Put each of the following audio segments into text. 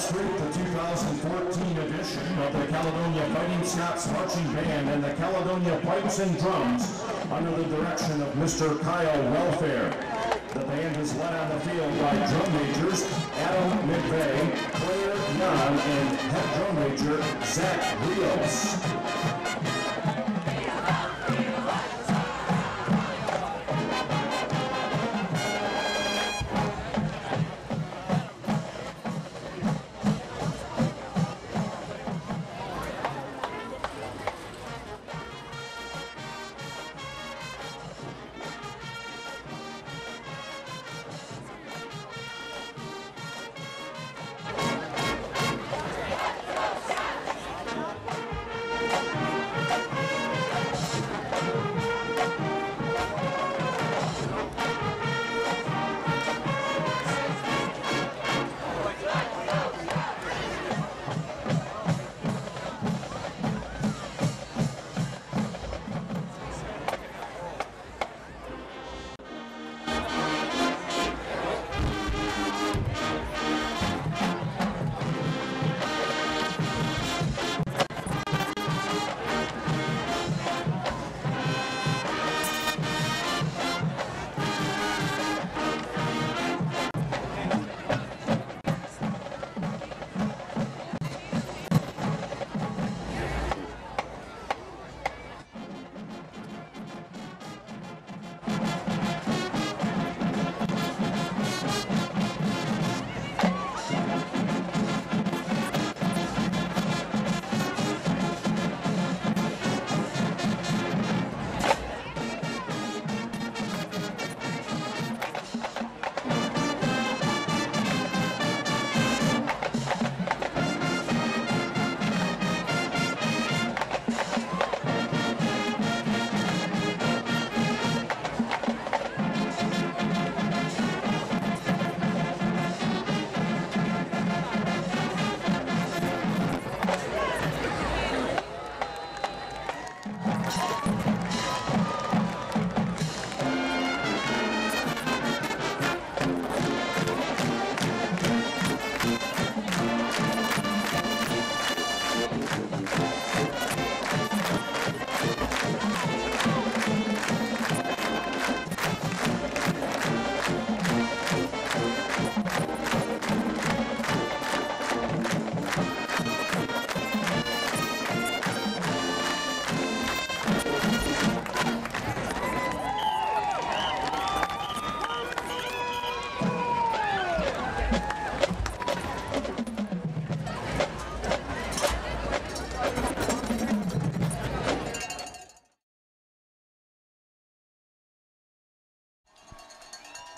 demonstrate the 2014 edition of the Caledonia Fighting Scots Marching Band and the Caledonia Pipes and Drums under the direction of Mr. Kyle Welfare. The band is led on the field by drum majors Adam McVeigh, Claire Yan, and head drum major Zach Rios.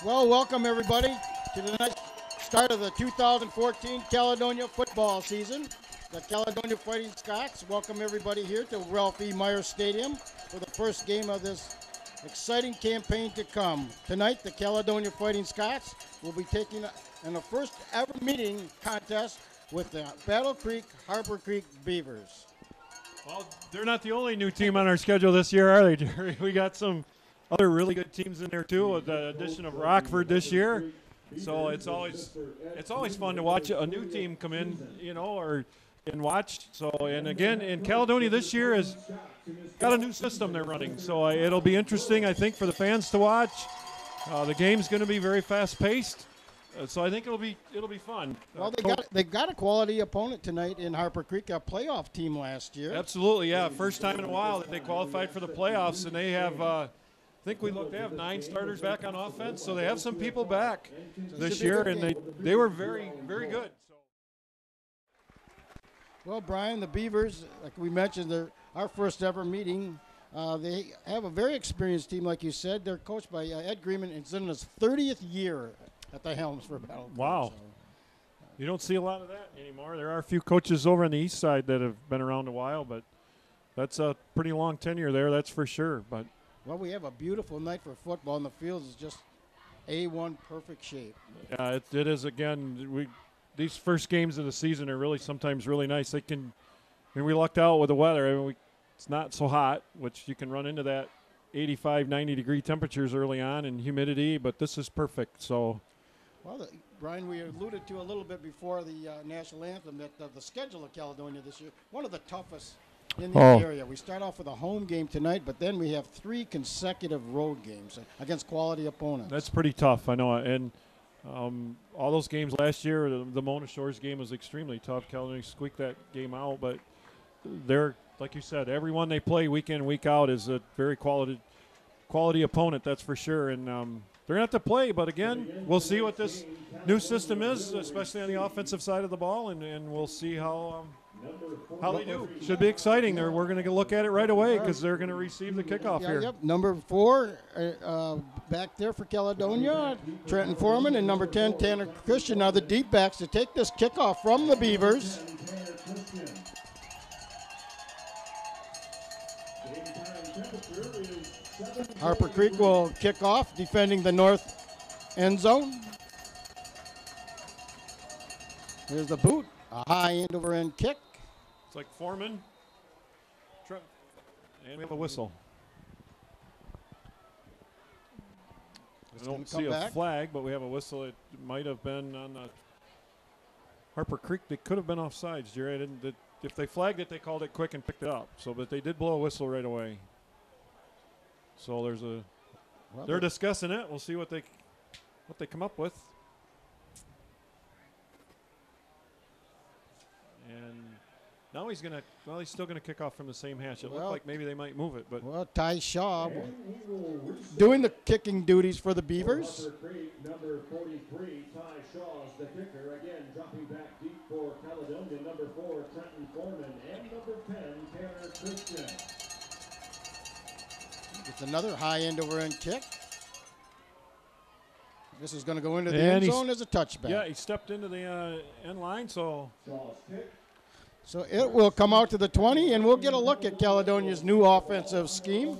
Well, welcome everybody to the next start of the 2014 Caledonia football season. The Caledonia Fighting Scots welcome everybody here to Ralph E. Myers Stadium for the first game of this exciting campaign to come. Tonight, the Caledonia Fighting Scots will be taking in a first ever meeting contest with the Battle Creek Harper Creek Beavers. Well, they're not the only new team on our schedule this year, are they, Jerry? We got some other really good teams in there too, with the addition of Rockford this year. So it's always fun to watch a new team come in, you know, and watch. So, and again, in Caledonia this year has got a new system they're running. So it'll be interesting, I think, for the fans to watch. The game's going to be very fast-paced. So I think it'll be fun. Well, they got a quality opponent tonight in Harper Creek, a playoff team last year. Absolutely, yeah. First time in a while that they qualified for the playoffs, and they have. They have 9 starters back on offense, so they have some people back this year, and they were very, very good. So. Well, Brian, the Beavers, like we mentioned, they're our first ever meeting. They have a very experienced team, like you said. They're coached by Ed Greenman, and it's in his 30th year at the helms for Battle Creek. Wow. So, you don't see a lot of that anymore. There are a few coaches over on the east side that have been around a while, but that's a pretty long tenure there, that's for sure. But well, we have a beautiful night for football, and the field is just A1 perfect shape. Yeah, it is. Again, these first games of the season are really sometimes really nice. We lucked out with the weather. It's not so hot, which you can run into that 85, 90-degree temperatures early on and humidity, but this is perfect. So, well, Brian, we alluded to a little bit before the national anthem that the schedule of Caledonia this year, one of the toughest in the area. We start off with a home game tonight, but then we have 3 consecutive road games against quality opponents. That's pretty tough, I know. And all those games last year, the Mona Shores game was extremely tough. Caledonia squeaked that game out, but they're, like you said, everyone they play week in, week out is a very quality opponent, that's for sure. And they're going to have to play, but again, we'll see what this new system is, especially on the offensive side of the ball, and we'll see how they do. Should be exciting. We're going to look at it right away because they're going to receive the kickoff here. Yep. Number 4 back there for Caledonia, Trenton Foreman, and number 10, Tanner Christian, are the deep backs to take this kickoff from the Beavers. Harper Creek will kick off, defending the north end zone. Here's the boot, a high end over end kick. It's like Foreman. And we have a whistle. I don't see a flag, but we have a whistle. It might have been on the Harper Creek. They could have been offsides, Jerry. If they flagged it, they called it quick and picked it up. But they did blow a whistle right away. So there's they're discussing it. We'll see what they come up with. And now he's still gonna kick off from the same hash. It looked like maybe they might move it, but Ty Shaw doing the kicking duties for the Beavers. Number 43, Ty Shaw is the kicker. Again, dropping back deep for Caledonia. Number 4, Trenton Foreman, and number 10, Tanner Christian. It's another high end over end kick. This is going to go into the end zone as a touchback. Yeah, he stepped into the end line, so it will come out to the 20, and we'll get a look at Caledonia's new offensive scheme.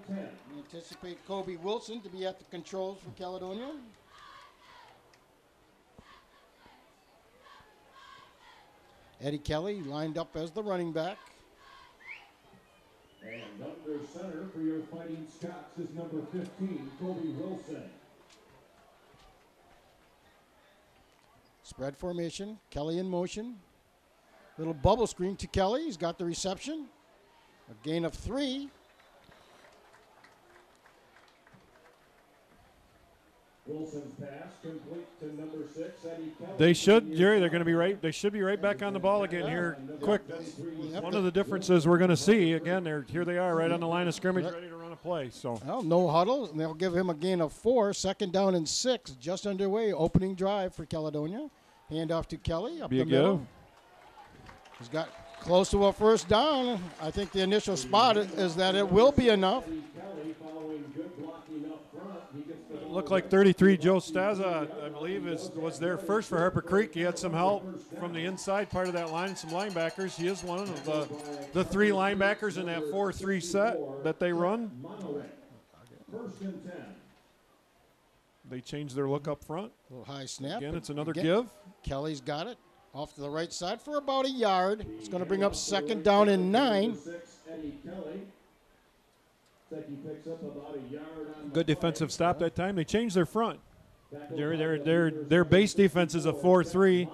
We anticipate Kobe Wilson to be at the controls for Caledonia. Eddie Kelly lined up as the running back. And under center for your Fighting Scots is number 15, Kobe Wilson. Spread formation, Kelly in motion. Little bubble screen to Kelly. He's got the reception. A gain of 3. Wilson's pass complete to number 6, Eddie Kelly. They should, Jerry. They're going to be right. They should be right back on the ball again here, quick. One of the differences we're going to see again. Here they are, right on the line of scrimmage, ready to run a play. So well, no huddle, and they'll give him a gain of 4. 2nd down and 6, just underway. Opening drive for Caledonia. Hand off to Kelly up the middle. He's got close to a 1st down. I think the initial spot is that it will be enough. Looked like 33 Joe Staza, I believe, was there first for Harper Creek. He had some help from the inside part of that line, some linebackers. He is one of the 3 linebackers in that 4-3 set that they run. They changed their look up front. A little high snap. Again, it's another give. Kelly's got it off to the right side for about a yard. It's going to bring up 2nd down and 9. Good defensive stop that time. They changed their front. Their base defense is a 4-3.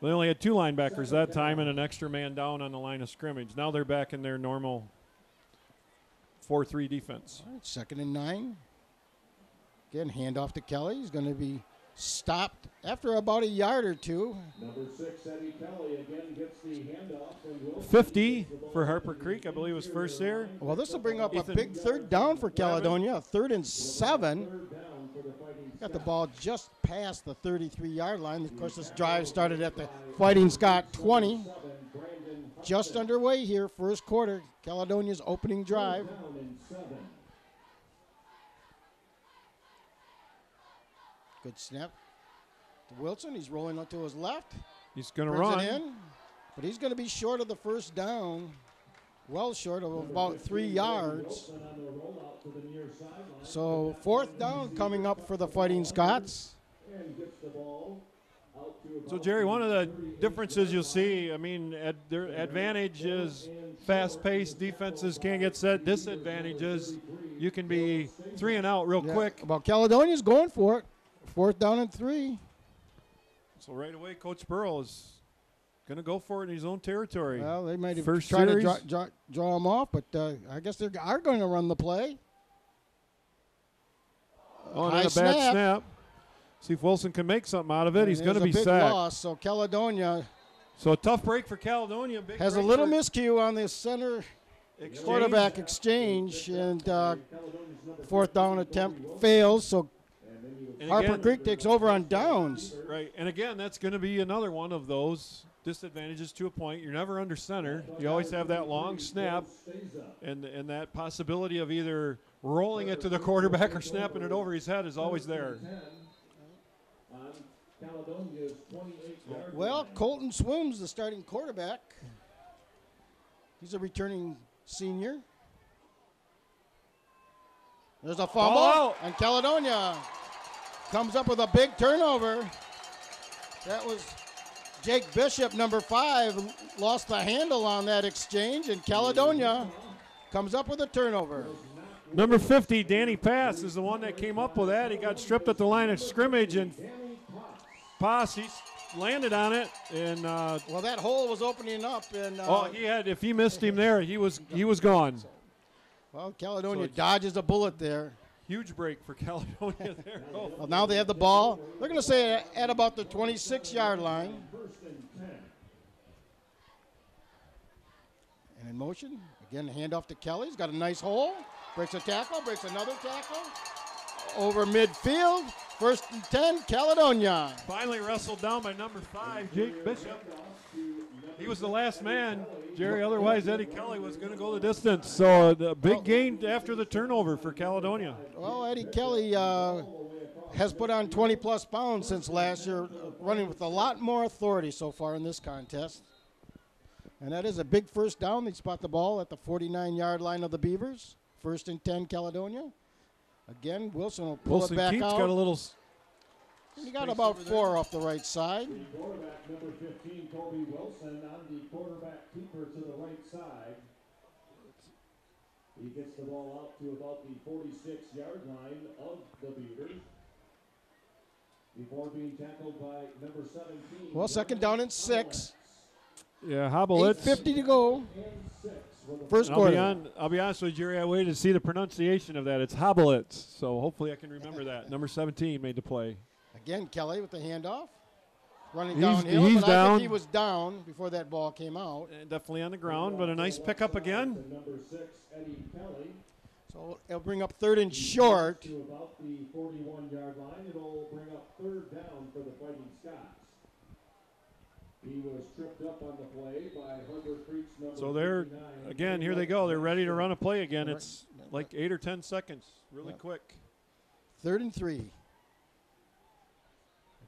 They only had 2 linebackers that time and an extra man down on the line of scrimmage. Now they're back in their normal 4-3 defense. All right, 2nd and 9. Again, handoff to Kelly. He's going to be stopped after about a yard or 2. Number 6, Eddie Kelly again gets the handoff. 50 for Harper Creek, I believe, was first there. Well, this will bring up a big 3rd down for Caledonia. 3rd and 7. Got the ball just past the 33-yard line. Of course, this drive started at the Fighting Scot 20. Just underway here, 1st quarter. Caledonia's opening drive. Good snap to Wilson. He's rolling up to his left. He's going to run. It in, but he's going to be short of the 1st down. Well short of about 3 yards. So 4th down coming up for the Fighting Scots. So, Jerry, one of the differences you'll see, I mean, their advantage is fast-paced defenses can't get set. Disadvantage is you can be 3 and out real quick. Well, Caledonia's going for it. 4th down and 3. So right away, Coach Burrow is going to go for it in his own territory. Well, they might have First tried series. to draw him off, but I guess they are going to run the play. Oh, and High then a bad snap. See if Wilson can make something out of it. He's going to be big sacked. loss, so Caledonia So a tough break for Caledonia. Big has a break little for miscue on the center exchange. quarterback exchange, and 4th down attempt fails, so And Harper again- Creek takes over on downs. Right, and again, that's going to be another one of those disadvantages to a point. You're never under center. You always have that long snap and that possibility of either rolling it to the quarterback or snapping it over his head is always there. Well, Colton Swims, the starting quarterback. He's a returning senior. There's a fumble, Ball out. and Caledonia comes up with a big turnover. That was Jake Bishop, number 5, lost the handle on that exchange, and Caledonia comes up with a turnover. Number 50, Danny Pass, is the one that came up with that. He got stripped at the line of scrimmage, and Pass, he landed on it, and Well, that hole was opening up, and if he missed him there, he was gone. well, Caledonia So- dodges a bullet there. Huge break for Caledonia there. Oh. Well, now they have the ball. They're going to say at about the 26-yard line. And in motion, again, handoff to Kelly. He's got a nice hole. Breaks a tackle, breaks another tackle. Over midfield. 1st and 10, Caledonia. Finally wrestled down by number 5, Jake Bishop. He was the last man, Jerry. Otherwise, Eddie Kelly was going to go the distance. So the big gain after the turnover for Caledonia. Well, Eddie Kelly has put on 20-plus pounds since last year, running with a lot more authority so far in this contest. And that is a big 1st down. They spot the ball at the 49-yard line of the Beavers. 1st and 10, Caledonia. Again, Wilson will pull Wilson it back Keats out. got a little. He got about 4 off the right side. Quarterback number 15, Kobe Wilson, on the quarterback keeper to the right side. He gets the ball out to about the 46-yard line of the Beavers before being tackled by number 17. Well, 2nd down and 6. Yeah, Hobblitz. 8:50 to go. First quarter. I'll be honest with you, Jerry. I waited to see the pronunciation of that. It's Hobblitz, so hopefully I can remember that. Number 17 made the play. Again, Kelly with the handoff. Running He's downhill, but I down. think he was down before that ball came out. And definitely on the ground, but a nice pickup again. Number 6, Eddie Kelly, So it'll bring up 3rd and short. to about the 41-yard line. It'll bring up 3rd down for the Fighting Scots. He was tripped up on the play by Harper Creek's number So they're, 59. again, here they go. They're ready to run a play again. It's like 8 or 10 seconds, really quick. 3rd and 3.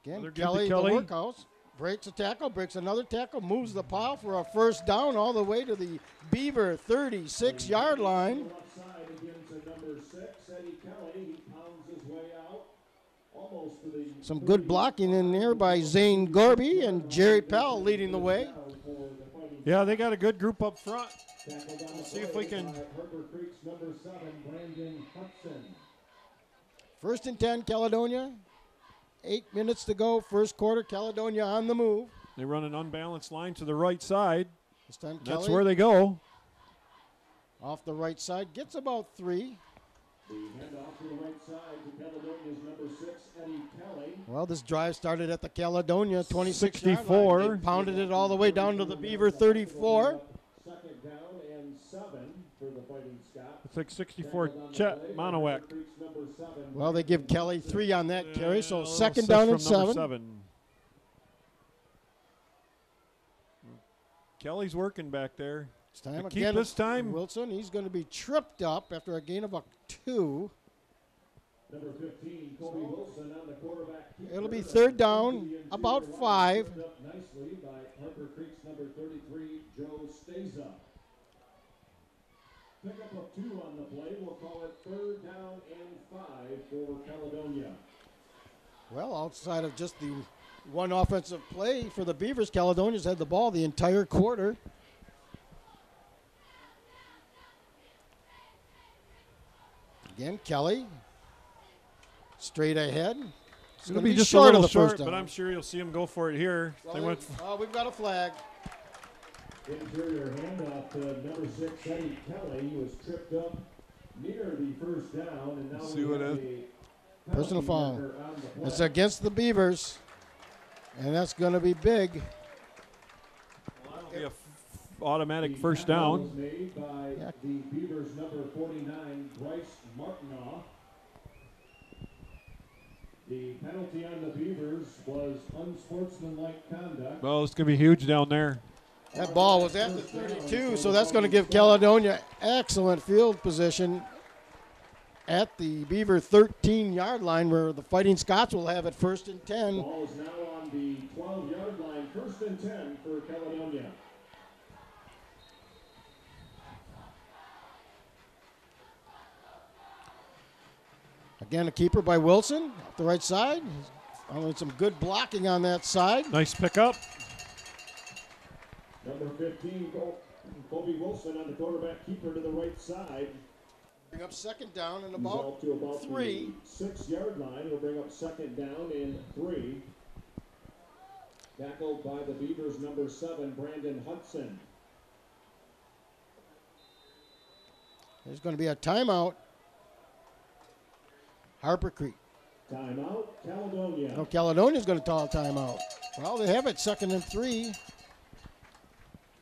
Again, Another good to Kelly, Kelly. the workhouse. Breaks a tackle, breaks another tackle, moves the pile for a 1st down all the way to the Beaver 36-yard line. Left side again to number 6, Eddie Kelly. He pounds his way out almost to the Some good blocking in there by Zane Gorby and Jerry Powell leading the way. Yeah, they got a good group up front. tackle down the See if we can. by Harper Creek's number 7, Brandon Hudson. 1st and 10, Caledonia. 8 minutes to go, 1st quarter. Caledonia on the move. They run an unbalanced line to the right side. This time That's Kelly where they go. off the right side, gets about 3. The handoff to the right side to Caledonia's number 6, Eddie Kelly. Well, this drive started at the Caledonia 26 64. They pounded it all the way down to the Beaver 34. 2nd down and 7 for the Fighting Scots. It's like 64 Chet Monowek. Creek's number 7. Well, they give Kelly 3 on that carry, so A little 2nd assist down and from number 7. Kelly's working back there. It's time keep again. this time. Wilson, he's going to be tripped up after a gain of a 2. Number 15, Kobe Wilson on the quarterback. It'll be 3rd down, about 5. Picked up nicely by Harper Creek's number 33, Joe Steza. Pickup of 2 on the play. We'll call it 3rd down and 5 for Caledonia. Well, outside of just the one offensive play for the Beavers, Caledonia's had the ball the entire quarter. Again, Kelly, straight ahead, It's It'll going be to be just a short of little the short, first down. but I'm sure you'll see him go for it here. They went We've got a flag. Interior handoff to number 6, Eddie Kelly, who was tripped up near the first down, and now See what Personal foul. It's against the Beavers, and that's going to be big. Well, that'll be a automatic first down. Made by the Beavers number 49, Bryce Martinoff. The penalty on the Beavers was unsportsmanlike conduct. Well, it's going to be huge down there. That ball was at the 32, so that's going to give Caledonia excellent field position at the Beaver 13-yard line, where the Fighting Scots will have it 1st and 10. Ball is now on the 12-yard line, 1st and 10 for Caledonia. Again, a keeper by Wilson off the right side. Following some good blocking on that side. Nice pickup. Number 15, Colby Wilson on the quarterback keeper to the right side. Bring up 2nd down and He's out to about 3. the 6-yard line. He'll bring up 2nd down in 3. Tackled by the Beavers, number 7, Brandon Hudson. There's going to be a timeout. Harper Creek. Timeout, Caledonia. No, Caledonia's going to call a timeout. Well, they have it 2nd and 3.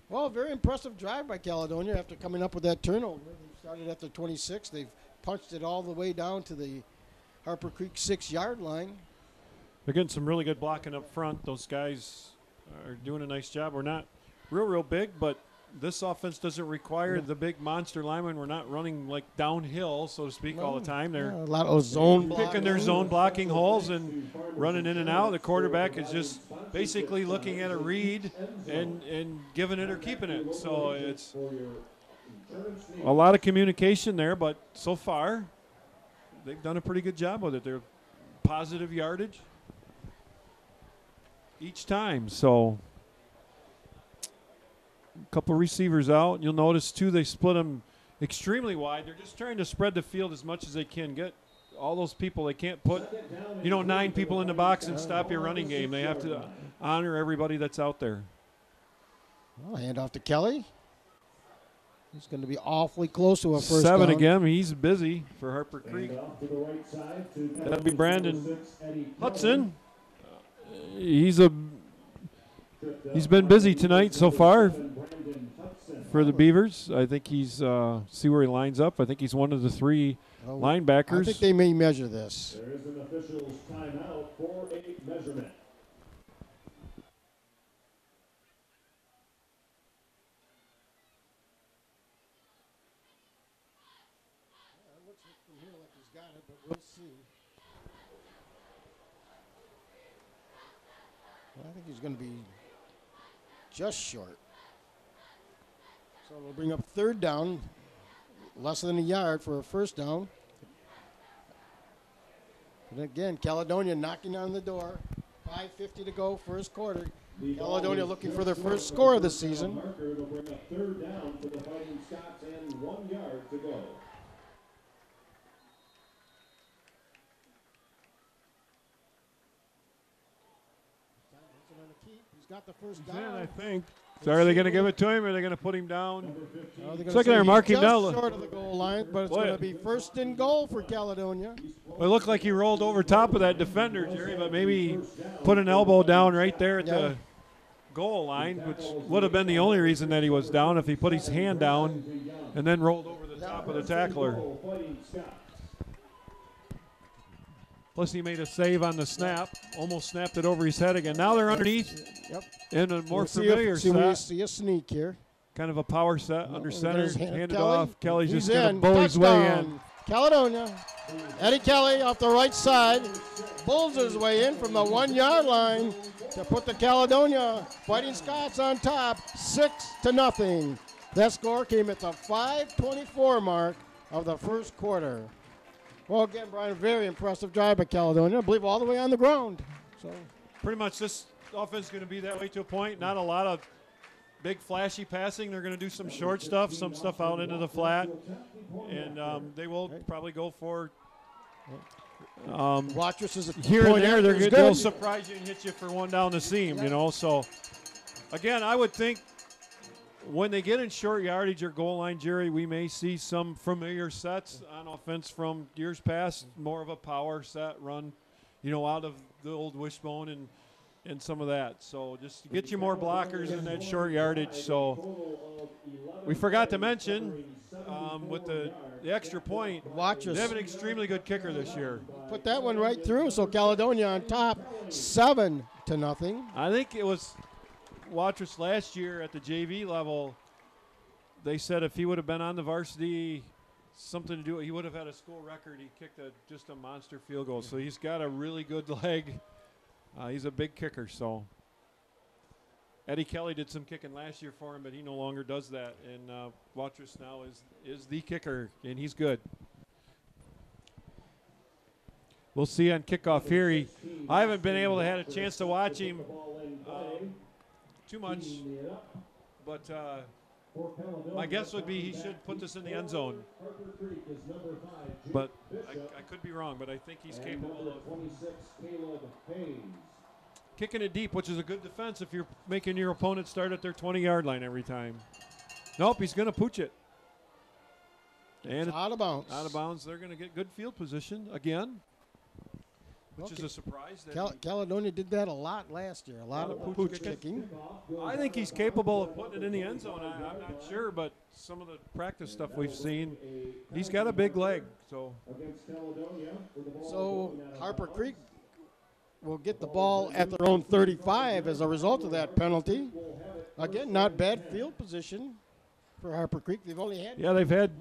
Well, very impressive drive by Caledonia after coming up with that turnover. They started at the 26. They've punched it all the way down to the Harper Creek 6-yard line. They're getting some really good blocking up front. Those guys are doing a nice job. We're not real big, but this offense doesn't require the big monster linemen. We're not running like downhill, so to speak, all the time. They're a lot of zone picking their zone blocking holes and running in and out. The quarterback is just basically looking at a read and giving it or keeping it. So it's a lot of communication there, but so far they've done a pretty good job with it. They're positive yardage each time. So a couple receivers out. You'll notice, too, they split them extremely wide. They're just trying to spread the field as much as they can. Get all those people. They can't put, 9 people in the box and stop your running game. They have to honor everybody that's out there. Well, hand off to Kelly. He's going to be awfully close to a first 7 down. again. He's busy for Harper Creek. That'd be Brandon Hudson. He's been busy tonight so far for the Beavers. I think he's see where he lines up. I think he's one of the 3 linebackers. I think they may measure this. There is an official's timeout for a measurement. It looks from here like he's got it, but we'll see. Well, I think he's going to be just short. So we'll bring up 3rd down, less than a yard for a first down. And again, Caledonia knocking on the door. 5:50 to go, first quarter. Caledonia looking for their first score of the season. It'll bring up 3rd down for the Fighting Scots and 1 yard to go. He's got the first He's down. in, I think. So are they going to give it to him, or are they going to put him down? It's like they're marking him down. Short of the goal line, but it's going to be 1st and goal for Caledonia. Well, it looked like he rolled over top of that defender, Jerry, but maybe he put an elbow down right there at the goal line, which would have been the only reason that he was down if he put his hand down and then rolled over the top of the tackler. Plus, he made a save on the snap, almost snapped it over his head again. Now they're underneath in a more familiar set. We see a sneak here. Kind of a power set under center, handed off. Kelly's He's just going to in. bow his way in. Touchdown. Caledonia. Eddie Kelly off the right side. Bulls his way in from the 1-yard line to put the Caledonia Fighting Scots on top, 6-0. That score came at the 5:24 mark of the first quarter. Well, again, Brian, very impressive drive by Caledonia. I believe all the way on the ground. So pretty much this offense is going to be that way to a point. Not a lot of big flashy passing. They're going to do some short stuff, some stuff out into the flat. And they will probably go for Watrous is a here and there, they'll good. surprise you and hit you for one down the seam, you know. So, again, I would think when they get in short yardage or goal line, Jerry, we may see some familiar sets on offense from years past, more of a power set run, you know, out of the old wishbone and some of that. So just to get you more blockers in that short yardage. So we forgot to mention with the extra point, Watrous. they have an extremely good kicker this year. Put that one right through, so Caledonia on top, 7-0. I think it was Watrous last year at the JV level. They said if he would have been on the varsity, something to do, he would have had a school record. He kicked just a monster field goal. So he's got a really good leg. He's a big kicker. So Eddie Kelly did some kicking last year for him, but he no longer does that. And Watrous now is the kicker, and he's good. We'll see on kickoff here. I haven't been able to have a chance to watch him too much, but my guess would be he should put this in the end zone. But I could be wrong, but I think he's capable of kicking it deep, which is a good defense if you're making your opponent start at their 20-yard line every time. Nope, he's going to pooch it. And it's out of bounds. Out of bounds. They're going to get good field position again, which is a surprise. Caledonia did that a lot last year, a lot of pooch kicking. I think he's capable of putting it in the end zone. I'm not sure, but some of the practice stuff we've seen, he's got a big leg. So Harper Creek will get the ball at their own 35 as a result of that penalty. Again, not bad field position for Harper Creek. They've only had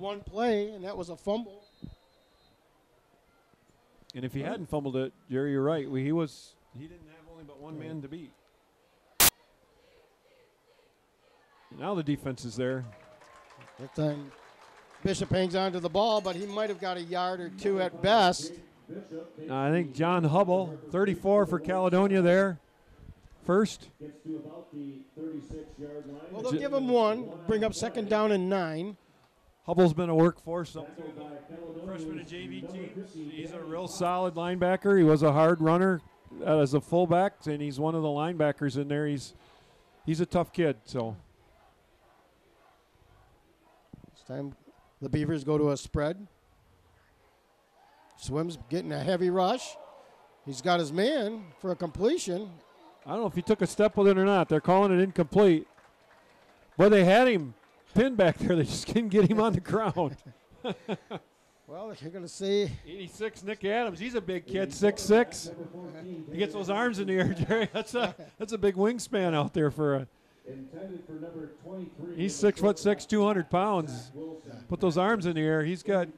one play, and that was a fumble. And if he hadn't fumbled it, Jerry, you're right. He didn't have only but one man to beat. Now the defense is there. That time Bishop hangs on to the ball, but he might have got a yard or two at best. I think John Hubble, 34 for Caledonia there. First. Well, they'll give him one, bring up 2nd down and 9. Hubble's been a workhorse up through the freshman and JV teams. He's a real solid linebacker. He was a hard runner as a fullback, and he's one of the linebackers in there. He's a tough kid. So this time the Beavers go to a spread. Swims getting a heavy rush. He's got his man for a completion. I don't know if he took a step with it or not. They're calling it incomplete. Well, they had him pinned back there. They just couldn't get him on the ground. Well, you're going to see 86, Nick Adams. He's a big kid, 6'6". He gets those arms in the air, Jerry. That's a big wingspan out there for a. He's 6'6", 200 pounds. Put those arms in the air. He's got.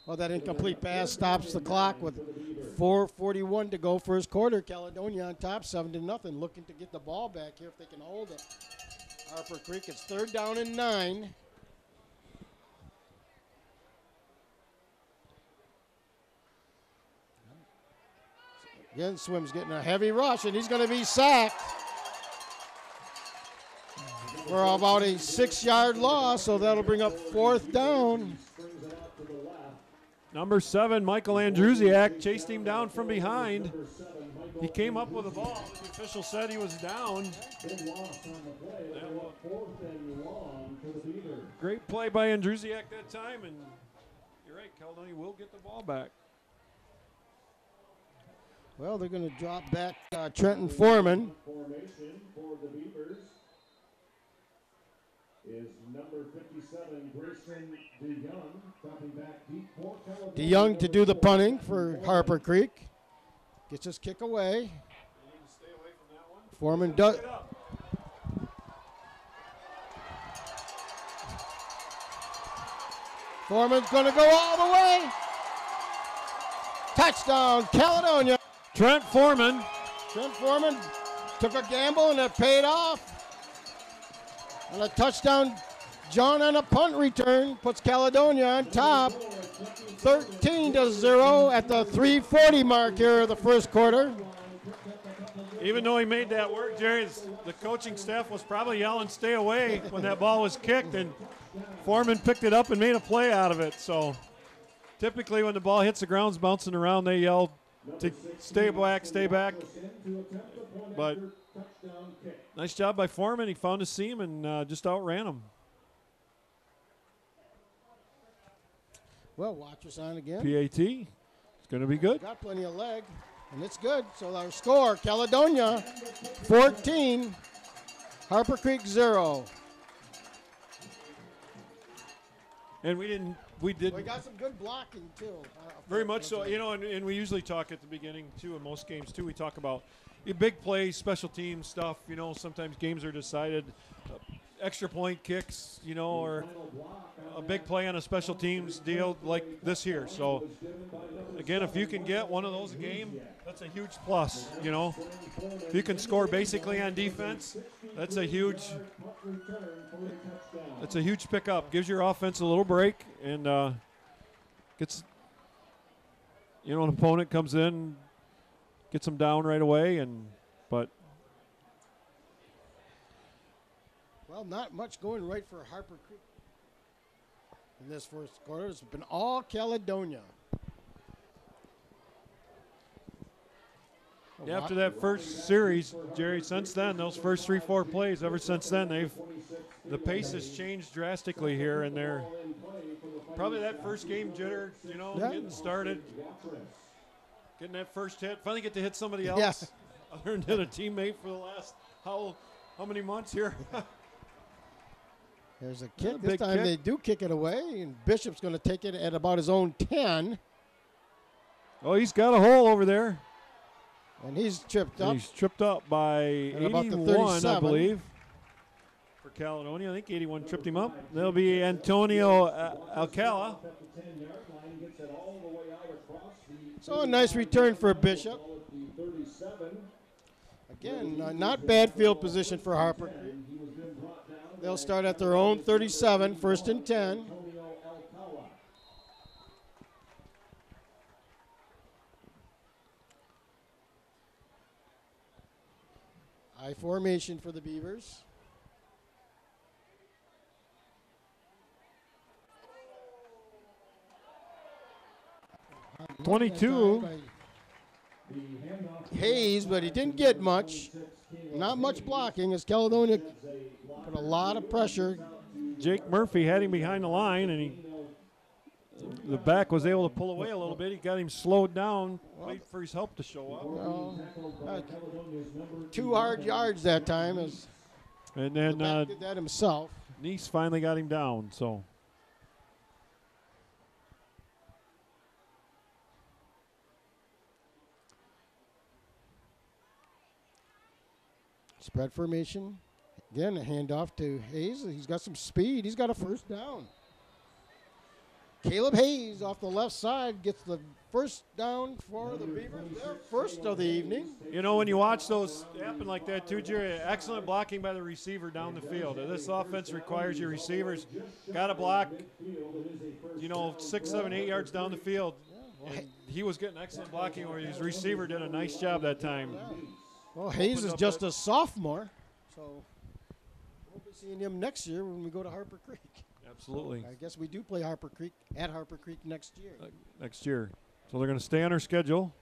Well, that incomplete pass stops the clock with 4:41 to go first quarter. Caledonia on top, 7-0, looking to get the ball back here if they can hold it. Harper Creek, it's 3rd down and 9. Again, Swim's getting a heavy rush, and he's going to be sacked for about a 6-yard loss, so that'll bring up 4th down. Number 7, Michael Andrusiak, chased him down from behind. He came up with the ball. The official said he was down. Great play by Andrusiak that time, and you're right, Caledonia will get the ball back. Well, they're going to drop back Trenton Foreman. Is number 57, Grayson DeYoung. DeYoung to do the punting for Harper Creek. Gets his kick away. Foreman does. Foreman's going to go all the way. Touchdown, Caledonia. Trent Foreman. Trent Foreman took a gamble and it paid off. And a touchdown, John, on a punt return puts Caledonia on top, 13-0 at the 3:40 mark here of the first quarter. Even though he made that work, Jerry, the coaching staff was probably yelling, "Stay away!" when that ball was kicked, and Foreman picked it up and made a play out of it. So typically when the ball hits the ground's bouncing around, they yell to stay back, stay back. But nice job by Foreman. He found a seam and just outran him. Well, watch us on again. PAT. It's going to be good. Got plenty of leg, and it's good. So our score, Caledonia 14, Harper Creek 0. And we got some good blocking, too. Very much so. You know, and we usually talk at the beginning, too, in most games, too. We talk about big plays, special team stuff. You know, sometimes games are decided. Extra point kicks, you know, or a big play on a special teams deal like this here. So, again, if you can get one of those a game, that's a huge plus, you know. If you can score basically on defense, that's a huge pickup. Gives your offense a little break and gets, you know, an opponent comes in, gets them down right away, but well, not much going right for Harper Creek in this first quarter. It's been all Caledonia. After that first series, Jerry, since then, those first 3-4 plays, ever since then, the pace has changed drastically here, and they're probably that first game jitter, you know, getting started, getting that first hit. Finally get to hit somebody else other than a teammate for the last how many months here. There's a kick. This time they do kick it away, and Bishop's going to take it at about his own 10. Oh, he's got a hole over there. And he's tripped up. And he's tripped up by 81, I believe, for Caledonia. I think 81 tripped him up. There'll be Antonio Alcala. So a nice return for Bishop. Again, not bad field position for Harper. They'll start at their own 37, first and 10. I formation for the Beavers. .22. Hayes, but he didn't get much. Not much blocking as Caledonia put a lot of pressure. Jake Murphy had him behind the line, and the back was able to pull away a little bit. He got him slowed down, wait for his help to show up. 2 hard yards that time. And then did that himself. Neese finally got him down. So spread formation. Again, a handoff to Hayes. He's got some speed. He's got a first down. Caleb Hayes off the left side gets the first down for the Beavers. Their first of the evening. You know, when you watch those happen like that too, Jerry, excellent blocking by the receiver down the field. This offense requires your receivers got to block, you know, 6, 7, 8 yards down the field. And he was getting excellent blocking where his receiver did a nice job that time. Well, Hayes is just a sophomore, so we'll be seeing him next year when we go to Harper Creek. Absolutely. I guess we do play Harper Creek at Harper Creek next year. So they're going to stay on our schedule.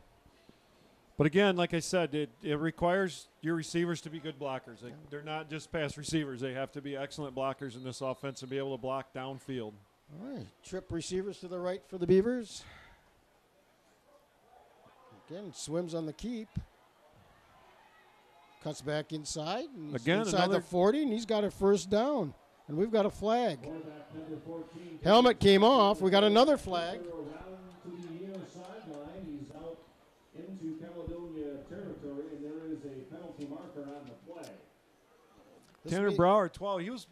But again, like I said, it requires your receivers to be good blockers. They're not just pass receivers. They have to be excellent blockers in this offense and be able to block downfield. All right, trip receivers to the right for the Beavers. Again, swims on the keep. Cuts back inside. Again, inside the 40, and he's got a first down. And we've got a flag. Helmet came off. We got another flag. Into Caledonia territory, and there is a penalty marker on the play. Tanner Brower, 12.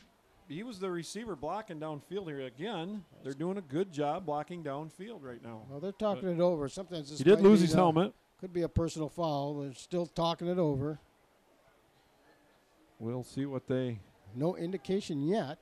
He was the receiver blocking downfield here again. They're doing a good job blocking downfield right now. Well, they're talking it over. Sometimes this he did lose his helmet. Could be a personal foul. They're still talking it over. We'll see what they. No indication yet.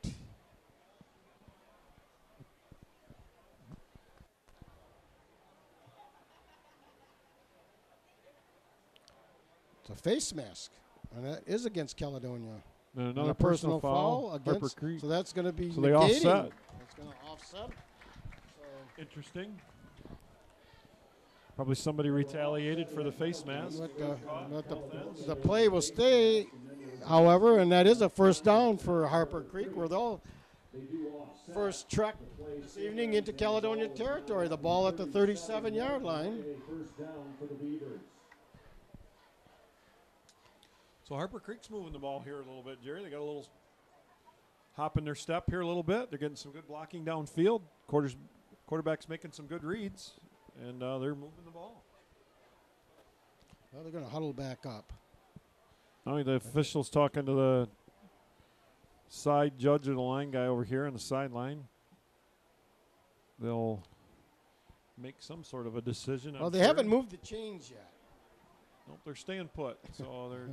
It's a face mask, and that is against Caledonia. And another personal foul against Harper Creek. So that's going to be so they negating. offset. That's going to offset. So interesting. Probably somebody retaliated for the face mask. But the play will stay, however, and that is a first down for Harper Creek, where they'll first trek this evening into Caledonia territory. The ball at the 37-yard line. So Harper Creek's moving the ball here a little bit, Jerry. They got a little hop in their step here a little bit. They're getting some good blocking downfield. Quarterback's making some good reads, and they're moving the ball. Well, they're going to huddle back up. The official's talking to the side judge or the line guy over here on the sideline. They'll make some sort of a decision. Well, they haven't moved the chains yet. Nope, they're staying put. So they're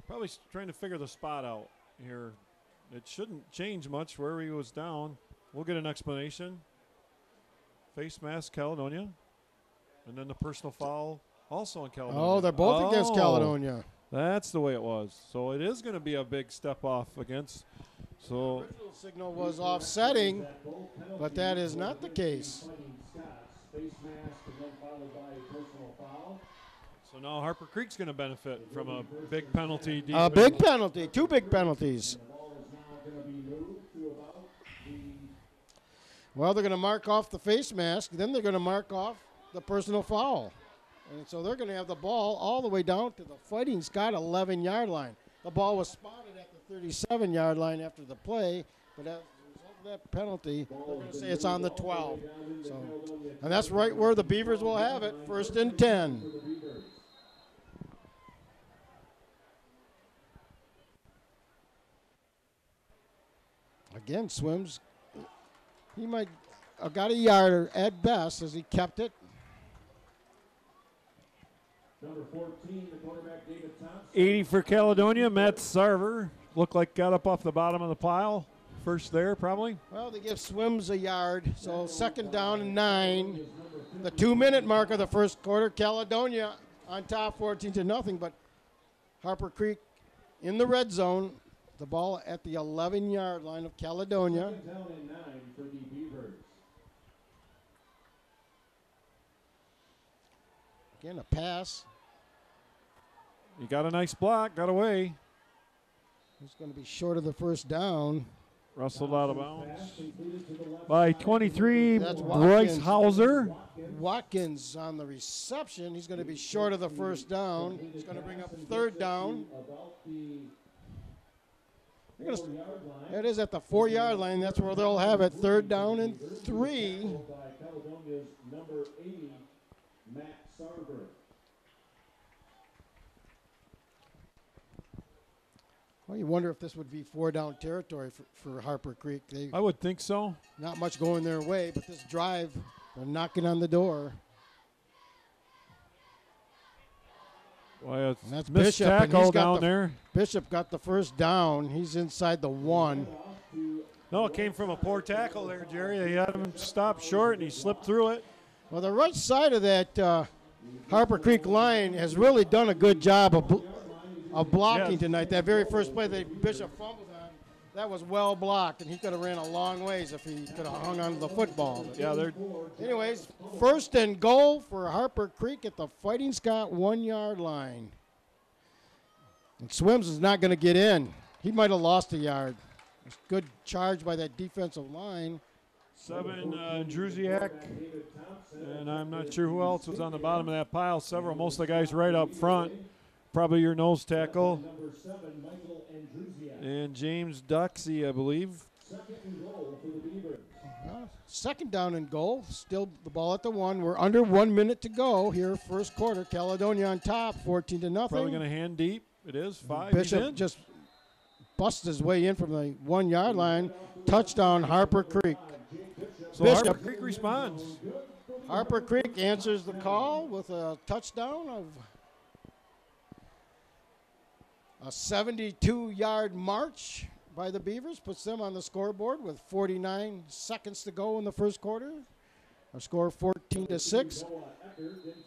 probably trying to figure the spot out here. It shouldn't change much where he was down. We'll get an explanation. Face mask, Caledonia. And then the personal foul also in Caledonia. Oh, they're both against Caledonia. That's the way it was. So it is going to be a big step off against. So the original signal was offsetting, but that is not the case. So now Harper Creek's going to benefit from a big penalty. A big penalty, two big penalties. Well, they're going to mark off the face mask, then they're going to mark off the personal foul. And so they're going to have the ball all the way down to the Fighting Scot 11-yard line. The ball was spotted at the 37-yard line after the play, but as a result of that penalty, they're going to say it's on the 12. So, and that's right where the Beavers will have it, 1st and 10. Again, Swims, he might have got a yard at best as he kept it. Number 14, the quarterback, David Thompson. 80 for Caledonia. Matt Sarver looked like got up off the bottom of the pile. First there, probably. Well, they give Swims a yard, so 2nd down and 9. The 2-minute mark of the first quarter. Caledonia on top, 14-0. But Harper Creek in the red zone. The ball at the 11-yard line of Caledonia. 2nd down and 9 for the Beavers. Again, a pass. He got a nice block, got away. He's going to be short of the first down. Rustled out of bounds by 23, That's Bryce Hauser. Watkins on the reception. He's going to be short of the first down. He's going to bring up 3rd down. It is at the 4-yard line. That's where they'll have it. 3rd down and 3. Caledonia's number 80, Matt Sarver. Well, you wonder if this would be 4-down territory for Harper Creek. I would think so. Not much going their way, but this drive, they're knocking on the door. Well, And that's missed Bishop, and tackle he's got down there. Bishop got the first down. He's inside the 1. No, it came from a poor tackle there, Jerry. They had him stopped short, and he slipped through it. Well, the right side of that Harper Creek line has really done a good job of blocking tonight. That very first play that Bishop fumbled on, that was well blocked, and he could have ran a long ways if he could have hung on to the football. But Yeah, anyways, 1st and goal for Harper Creek at the Fighting Scot 1-yard line. And Swims is not going to get in. He might have lost a yard. Good charge by that defensive line. 7, Druziak, and I'm not sure who else was on the bottom of that pile. Most of the guys right up front. Probably your nose tackle. Number 7, Michael Andrusiak. And James Duxie, I believe. 2nd and goal for the Beavers. 2nd down and goal. Still the ball at the 1. We're under 1 minute to go here, first quarter. Caledonia on top, 14-0. Probably going to hand deep. It is 5. Bishop just busts his way in from the 1-yard line. Touchdown, Harper Creek. So Bishop. Harper Creek responds. Harper Creek answers the call with a touchdown of a 72-yard march by the Beavers. Puts them on the scoreboard with 49 seconds to go in the first quarter. Our score 14-6.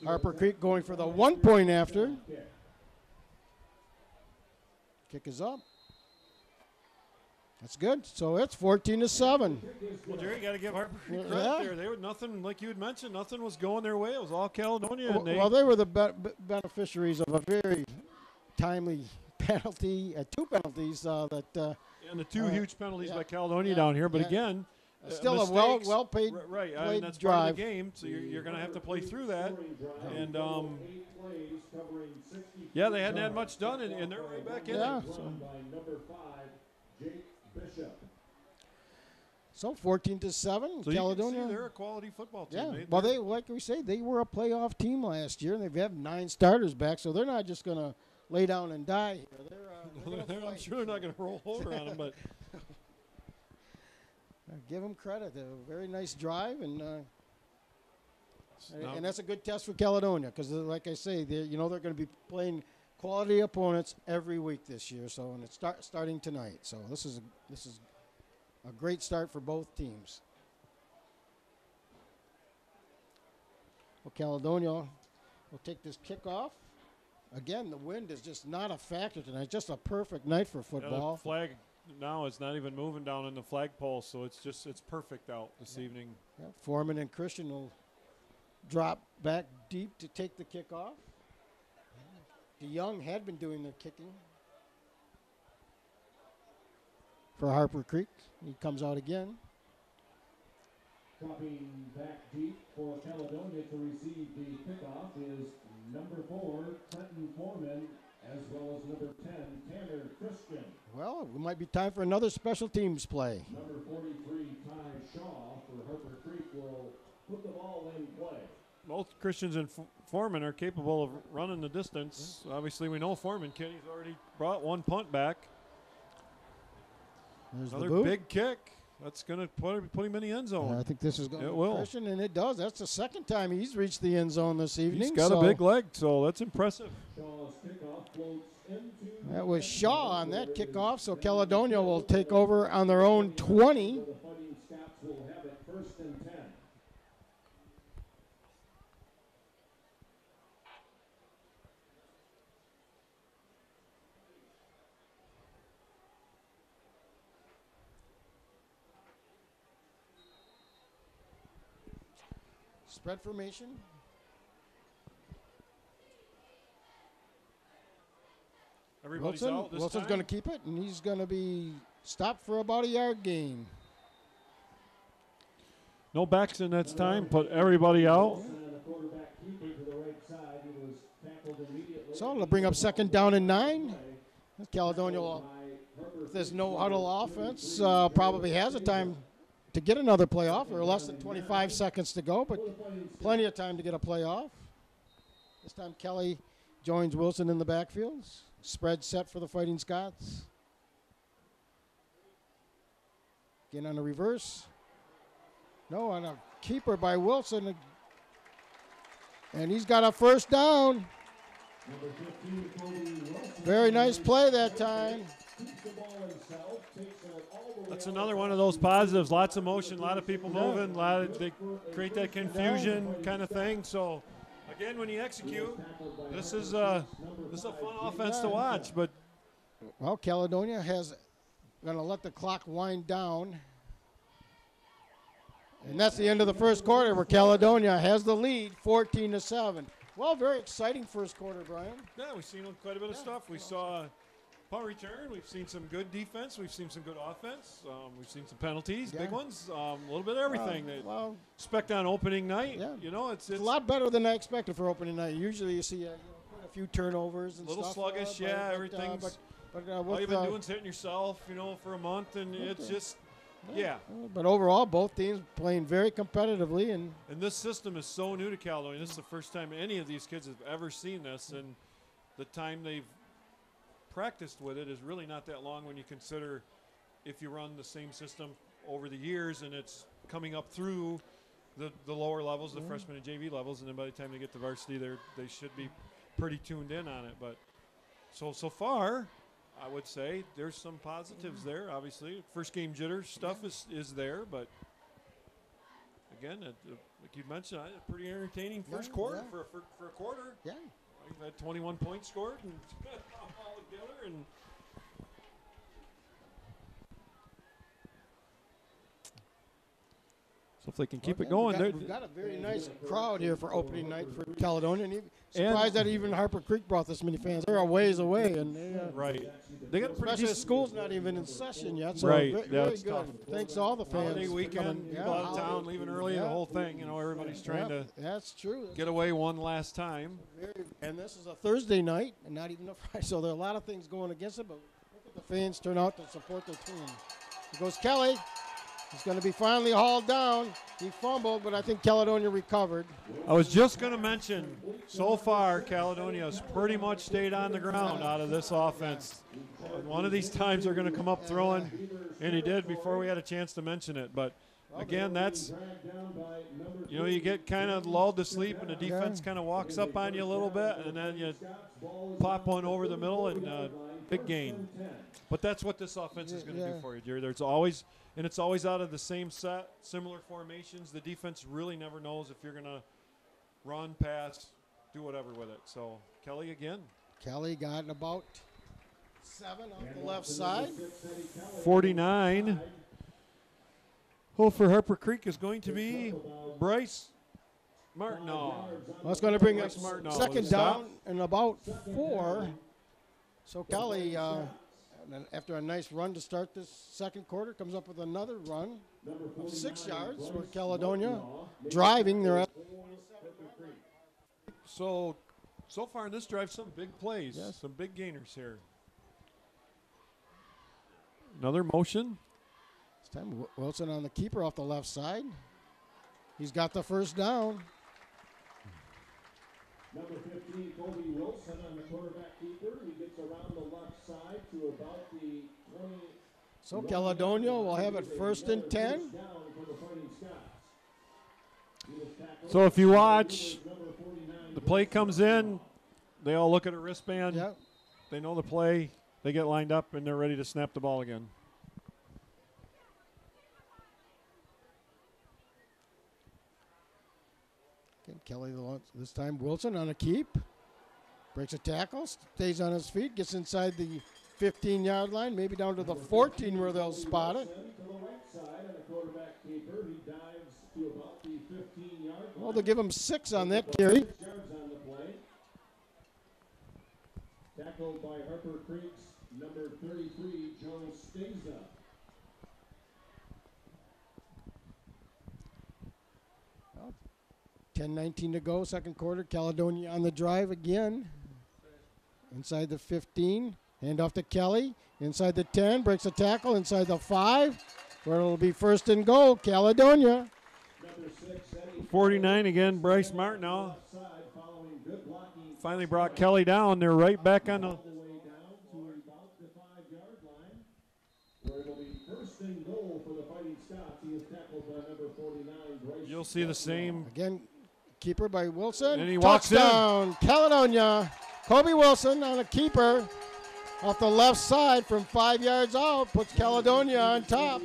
Harper Creek going for the 1-point after. Kick is up. That's good. So it's 14-7. Well, Jerry, you got to give Harper Creek credit Yeah. there. They were nothing, like you had mentioned, nothing was going their way. It was all Caledonia. And Well, they were the beneficiaries of a very timely penalty, two penalties that. And the two huge penalties by Caledonia down here. But again, still mistakes, a well-paid right. I played mean, that's drive. part of the game, so you're going to have to play through that. And yeah, they hadn't had much done, and they're right back in it. So 14-7, so Caledonia. You can see they're a quality football team. Yeah. Well, they like we say they were a playoff team last year, and they've had 9 starters back, so they're not just going to lay down and die here. I'm sure they're not going to roll over on them, but give them credit. A very nice drive, and that's a good test for Caledonia because, like I say, they're going to be playing quality opponents every week this year. So, and it's starting tonight. So this is a great start for both teams. Well, Caledonia will take this kickoff. Again, the wind is just not a factor tonight. Just a perfect night for football. The flag now is not even moving down in the flagpole, so it's perfect out this evening. Yeah, Foreman and Christian will drop back deep to take the kickoff. DeYoung had been doing the kicking for Harper Creek. He comes out again. Dropping back deep for Caledonia to receive the kickoff is number 4, Trenton Foreman, as well as number 10, Tanner Christian. Well, it might be time for another special teams play. Number 43, Ty Shaw for Harper Creek will put the ball in play. Both Christians and Foreman are capable of running the distance. Obviously, we know Foreman, Kenny's already brought one punt back. There's another the boot. big kick. That's going to put him in the end zone. I think this is going to will. Christian, and it does. That's the second time he's reached the end zone this evening. He's got a big leg, so that's impressive. Shaw's kickoff floats into that was Shaw on that kickoff, so Caledonia will take over on their own 20. The Fighting Scots will have it 1st and 10. Spread formation. Everybody's Wilson. out this Wilson's time. going to keep it, and he's going to be stopped for about a yard gain. No backs in that time. Put everybody out. So it'll bring up 2nd down and 9. Caledonia will, if there's no huddle offense, probably has a time to get another playoff, or less than 25 seconds to go, but plenty of time to get a playoff. This time Kelly joins Wilson in the backfields. Spread set for the Fighting Scots. Again on the reverse. No, on a keeper by Wilson. And he's got a 1st down. Very nice play that time. That's another one of those positives. Lots of motion, a lot of people moving, they create that confusion kind of thing. So, again, when you execute, this is a fun offense to watch. But well, Caledonia has going to let the clock wind down. And that's the end of the first quarter where Caledonia has the lead, 14-7. Well, very exciting first quarter, Brian. yeah, we've seen quite a bit of stuff. We saw punt return. We've seen some good defense. We've seen some good offense. We've seen some penalties, big ones, a little bit of everything. Well, expect on opening night. Yeah. You know, it's a lot better than I expected for opening night. Usually you see a few turnovers and little stuff. sluggish, everything's. All you've been doing is hitting yourself, for a month, and it's just, yeah. But overall, both teams playing very competitively. And this system is so new to Caledonia. This is the first time any of these kids have ever seen this, and the time they've practiced with it is really not that long when you consider if you run the same system over the years and it's coming up through the lower levels, the freshman and JV levels, and then by the time they get to varsity, they should be pretty tuned in on it. But so far, I would say there's some positives there. Obviously, first game jitter stuff is there, but again, like you mentioned, a pretty entertaining first quarter for a quarter. Yeah. We've had 21 points scored and all together, and if they can keep it going. We've got a very nice crowd here for opening night for Caledonia. And surprised that even Harper Creek brought this many fans. They're a ways away, and right. They got especially the school's not even in session yet. So right. very good. Tough. Thanks to all the fans. Holiday weekend, people out of town, leaving early, the whole thing. You know, everybody's trying to that's true. Get away one last time. And this is a Thursday night, and not even a Friday. So there are a lot of things going against it, but look at the fans turn out to support their team. Here goes Kelly. He's going to be finally hauled down. He fumbled, but I think Caledonia recovered. I was just going to mention, so far, Caledonia has pretty much stayed on the ground out of this offense. One of these times they're going to come up throwing, and he did before we had a chance to mention it. But, again, that's, you know, you get kind of lulled to sleep, and the defense kind of walks up on you a little bit, and then you pop one over the middle and big gain. But that's what this offense is going to do for you, Jerry. There's always – and it's always out of the same set, similar formations. The defense really never knows if you're going to run, pass, do whatever with it. So, Kelly again. Kelly got about 7 on the left side. 49. Hole for Harper Creek is going to be Bryce Martineau. Well, it's going to bring us second down and about 4. So, Kelly... after a nice run to start this second quarter, comes up with another run of 6 yards for Caledonia, driving. They're at so far in this drive, some big plays, some big gainers here. Another motion. This time Wilson on the keeper off the left side. He's got the first down. Number 15, Kobe Wilson on the quarterback keeper. He gets around the left side to about the 20. So Caledonia will have it 1st and 10. So if you watch, the play comes in, they all look at a wristband. Yep. They know the play. They get lined up, and they're ready to snap the ball again. Kelly this time. Wilson on a keep. Breaks a tackle. Stays on his feet. Gets inside the 15-yard line. Maybe down to the 14 where they'll spot it. Well, they'll give him 6 on that carry. Tackled by Harper Creek's number 33, Joe Steza. 10:19 to go, second quarter. Caledonia on the drive again. Inside the 15. Hand off to Kelly. Inside the 10. Breaks a tackle. Inside the 5. Where it'll be 1st and goal. Caledonia. 49 again. Bryce Martineau. Finally brought Kelly down. They're right back on the. You'll see the same. Again, keeper by Wilson. And he walks down. Caledonia. Kobe Wilson on a keeper off the left side from 5 yards out. Puts Caledonia on top.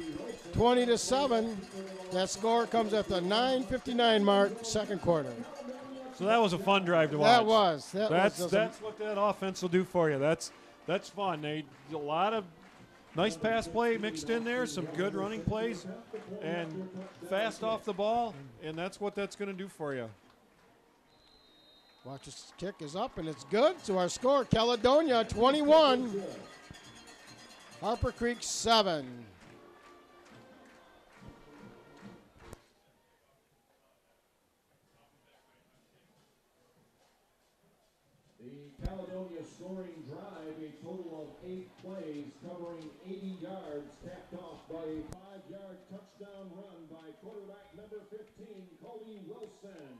20-7. That score comes at the 9:59 mark, second quarter. So that was a fun drive to watch. That was. That's what that offense will do for you. That's fun. They a lot of nice pass play mixed in there, some good running plays, and fast off the ball, and that's what that's going to do for you. Watch this kick is up, and it's good. So our score, Caledonia 21, Harper Creek 7. The Caledonia scoring drive, a total of 8 plays covering 80 yards, capped off by a 5-yard touchdown run by quarterback number 15, Cody Wilson.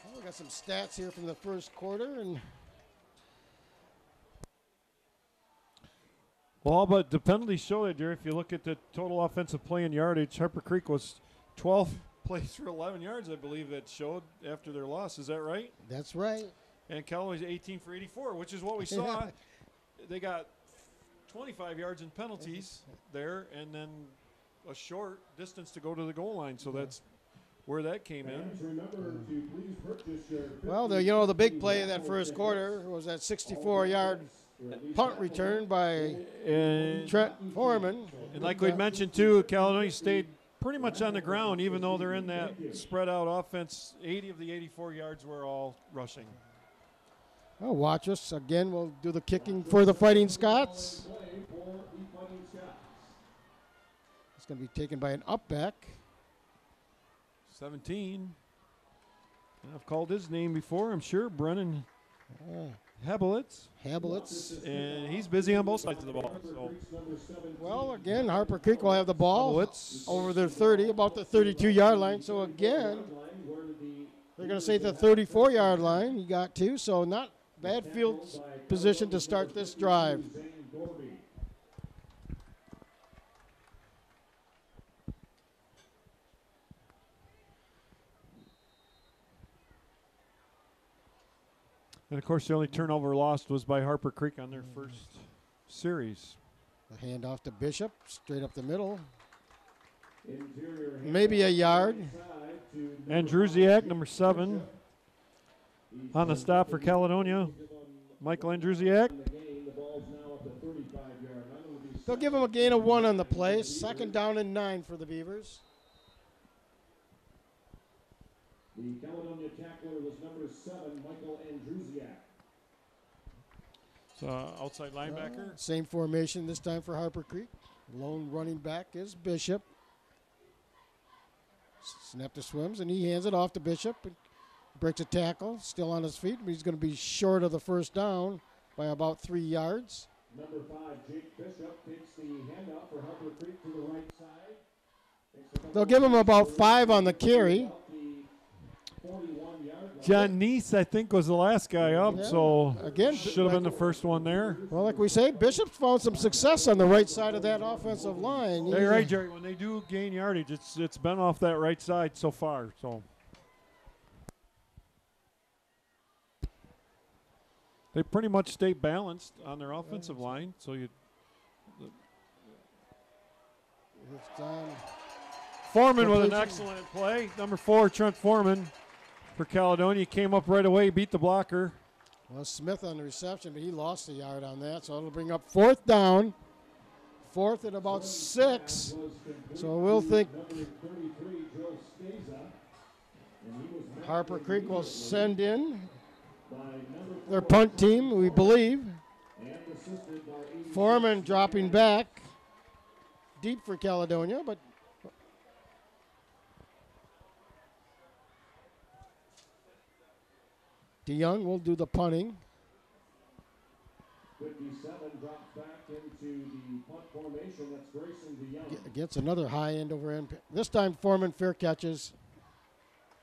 Well, we got some stats here from the first quarter, and well, but the penalties show it, Jerry. If you look at the total offensive play and yardage, Harper Creek was 12 plays for 11 yards, I believe that showed after their loss. Is that right? That's right. And Callaway's 18 for 84, which is what we saw. They got 25 yards in penalties there, and then a short distance to go to the goal line. So that's where that came in. Well, the big play of that first quarter was that 64-yard punt return by Trent Foreman. And like we mentioned, too, Caledonia stayed pretty much on the ground, even though they're in that spread out offense. 80 of the 84 yards were all rushing. Oh, watch us. Again, we'll do the kicking for the Fighting Scots. It's going to be taken by an up-back. 17. I've called his name before, I'm sure. Brennan Habelitz. And he's busy on both sides of the ball. So. Well, again, Harper Creek will have the ball over their 30, about the 32-yard line. So, again, they're going to say the 34-yard line. You got two, so not bad field position to start this drive. And, of course, the only turnover lost was by Harper Creek on their first series. A handoff to Bishop, straight up the middle. Maybe a yard. Andrusiak, number 7, on the stop for Caledonia. Michael Andrusiak. They'll give him a gain of 1 on the play. 2nd down and 9 for the Beavers. The Caledonia tackler was number 7, Michael Andrusiak. So outside linebacker. Same formation this time for Harper Creek. Lone running back is Bishop. Snap to swims, and he hands it off to Bishop. And breaks a tackle, still on his feet. But he's going to be short of the first down by about 3 yards. Number 5, Jake Bishop, takes the handoff for Harper Creek to the right side. They'll give him about 5 on the carry. John Neese, I think, was the last guy up, so again, should have been the first one there. Well, like we say, Bishop's found some success on the right side of that offensive line. You're right, Jerry. When they do gain yardage, it's been off that right side so far. So they pretty much stay balanced on their offensive line. So Foreman with an excellent play. Number 4, Trent Foreman for Caledonia, came up right away, beat the blocker. Well, Smith on the reception, but he lost a yard on that, so it'll bring up 4th down. 4th and about 6. So we'll think Harper Creek will send in their punt team, we believe. Foreman dropping back deep for Caledonia, but DeYoung will do the punting. 57 drops back into the punt formation. That's Grayson DeYoung. Gets another high end over end. This time Foreman fair catches.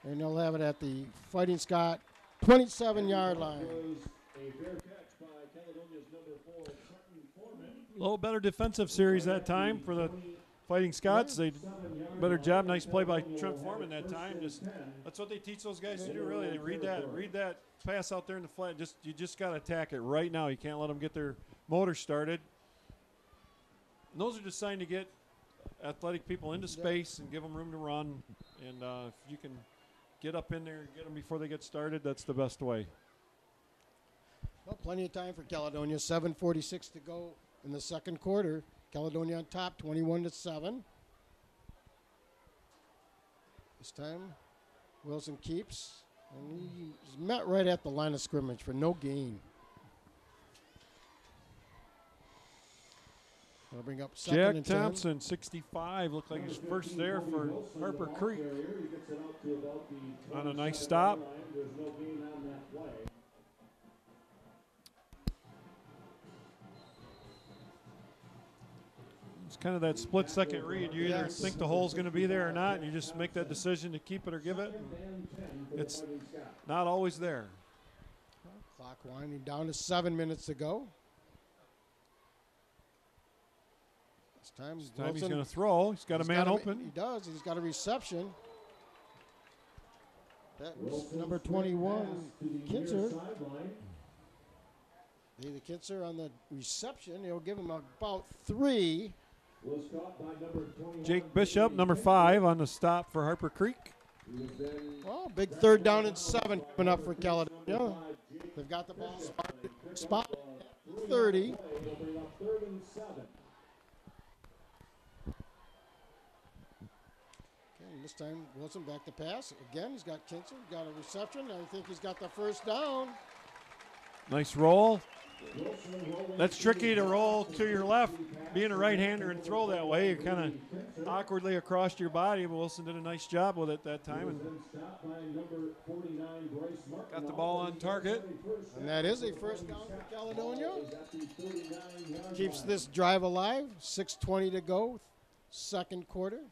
And they'll have it at the Fighting Scot 27-yard line. A fair catch by Caledonia's number 4, Trenton Foreman. A little better defensive series that time for the Fighting Scots. They better job. Nice play by Trent Foreman that time. That's what they teach those guys to do. Really, they read that pass out there in the flat. You just got to attack it right now. You can't let them get their motor started. And those are designed to get athletic people into space and give them room to run. And if you can get up in there and get them before they get started, that's the best way. Well, plenty of time for Caledonia. 7:46 to go in the second quarter. Caledonia on top, 21-7. This time, Wilson keeps, and he's met right at the line of scrimmage for no gain. That'll bring up second Jack and 10. Thompson, 65, looked like he's first there for Harper Creek on a nice stop. There's no gain on that play. It's kind of that split-second read. You either think the hole's going to be there or not, and you just make that decision to keep it or give it. It's not always there. Clock winding down to 7 minutes to go. This time He's going to throw. He's got a man open. He does. He's got a reception. That was number 21, Kinzer. The Kinzer on the reception. He'll give him about 3. Jake Bishop, number 5, on the stop for Harper Creek. Well, big 3rd down and 7 coming up for Caledonia. They've got the ball spot 30. This time Wilson back to pass. Again, he's got Kinson, got a reception. I think he's got the first down. Nice roll. That's tricky to roll to your left. Being a right-hander and throw that way, you're kind of awkwardly across your body, but Wilson did a nice job with it that time and got the ball on target. And that is a first down for Caledonia. Keeps this drive alive. 6:20 to go, second quarter.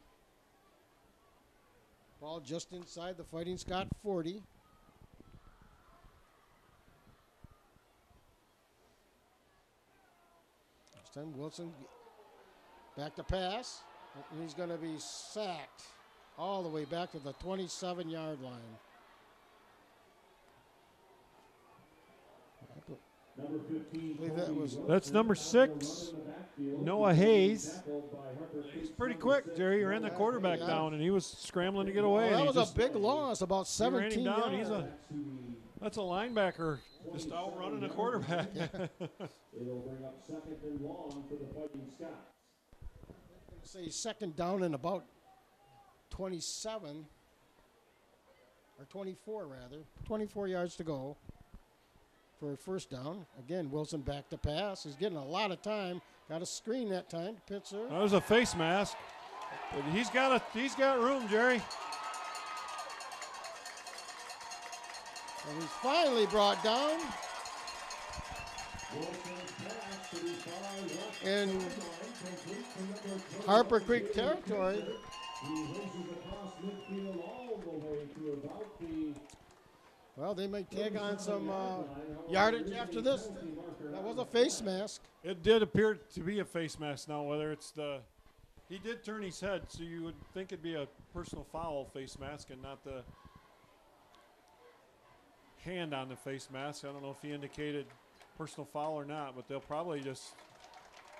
Ball just inside the Fighting Scot 40. This time Wilson back to pass. And he's going to be sacked all the way back to the 27-yard line. That's number 6, Noah Hayes. He's pretty quick, Jerry. He ran the quarterback down, and he was scrambling to get away. Well, that was a big loss, about 17 he ran him down. yards. That's a linebacker just outrunning a quarterback. It'll bring up second and long for the Fighting Scots. Say second down and about 27, or 24 rather, 24 yards to go for a first down. Again, Wilson back to pass. He's getting a lot of time. Got a screen that time. Pitzer. That was a face mask. But he's got room, Jerry. And he's finally brought down. In Harper Creek territory. Well, they may take on some yardage after this. That was a face mask. It did appear to be a face mask now, whether it's he did turn his head, so you would think it'd be a personal foul face mask and not the hand on the face mask. I don't know if he indicated personal foul or not, but they'll probably just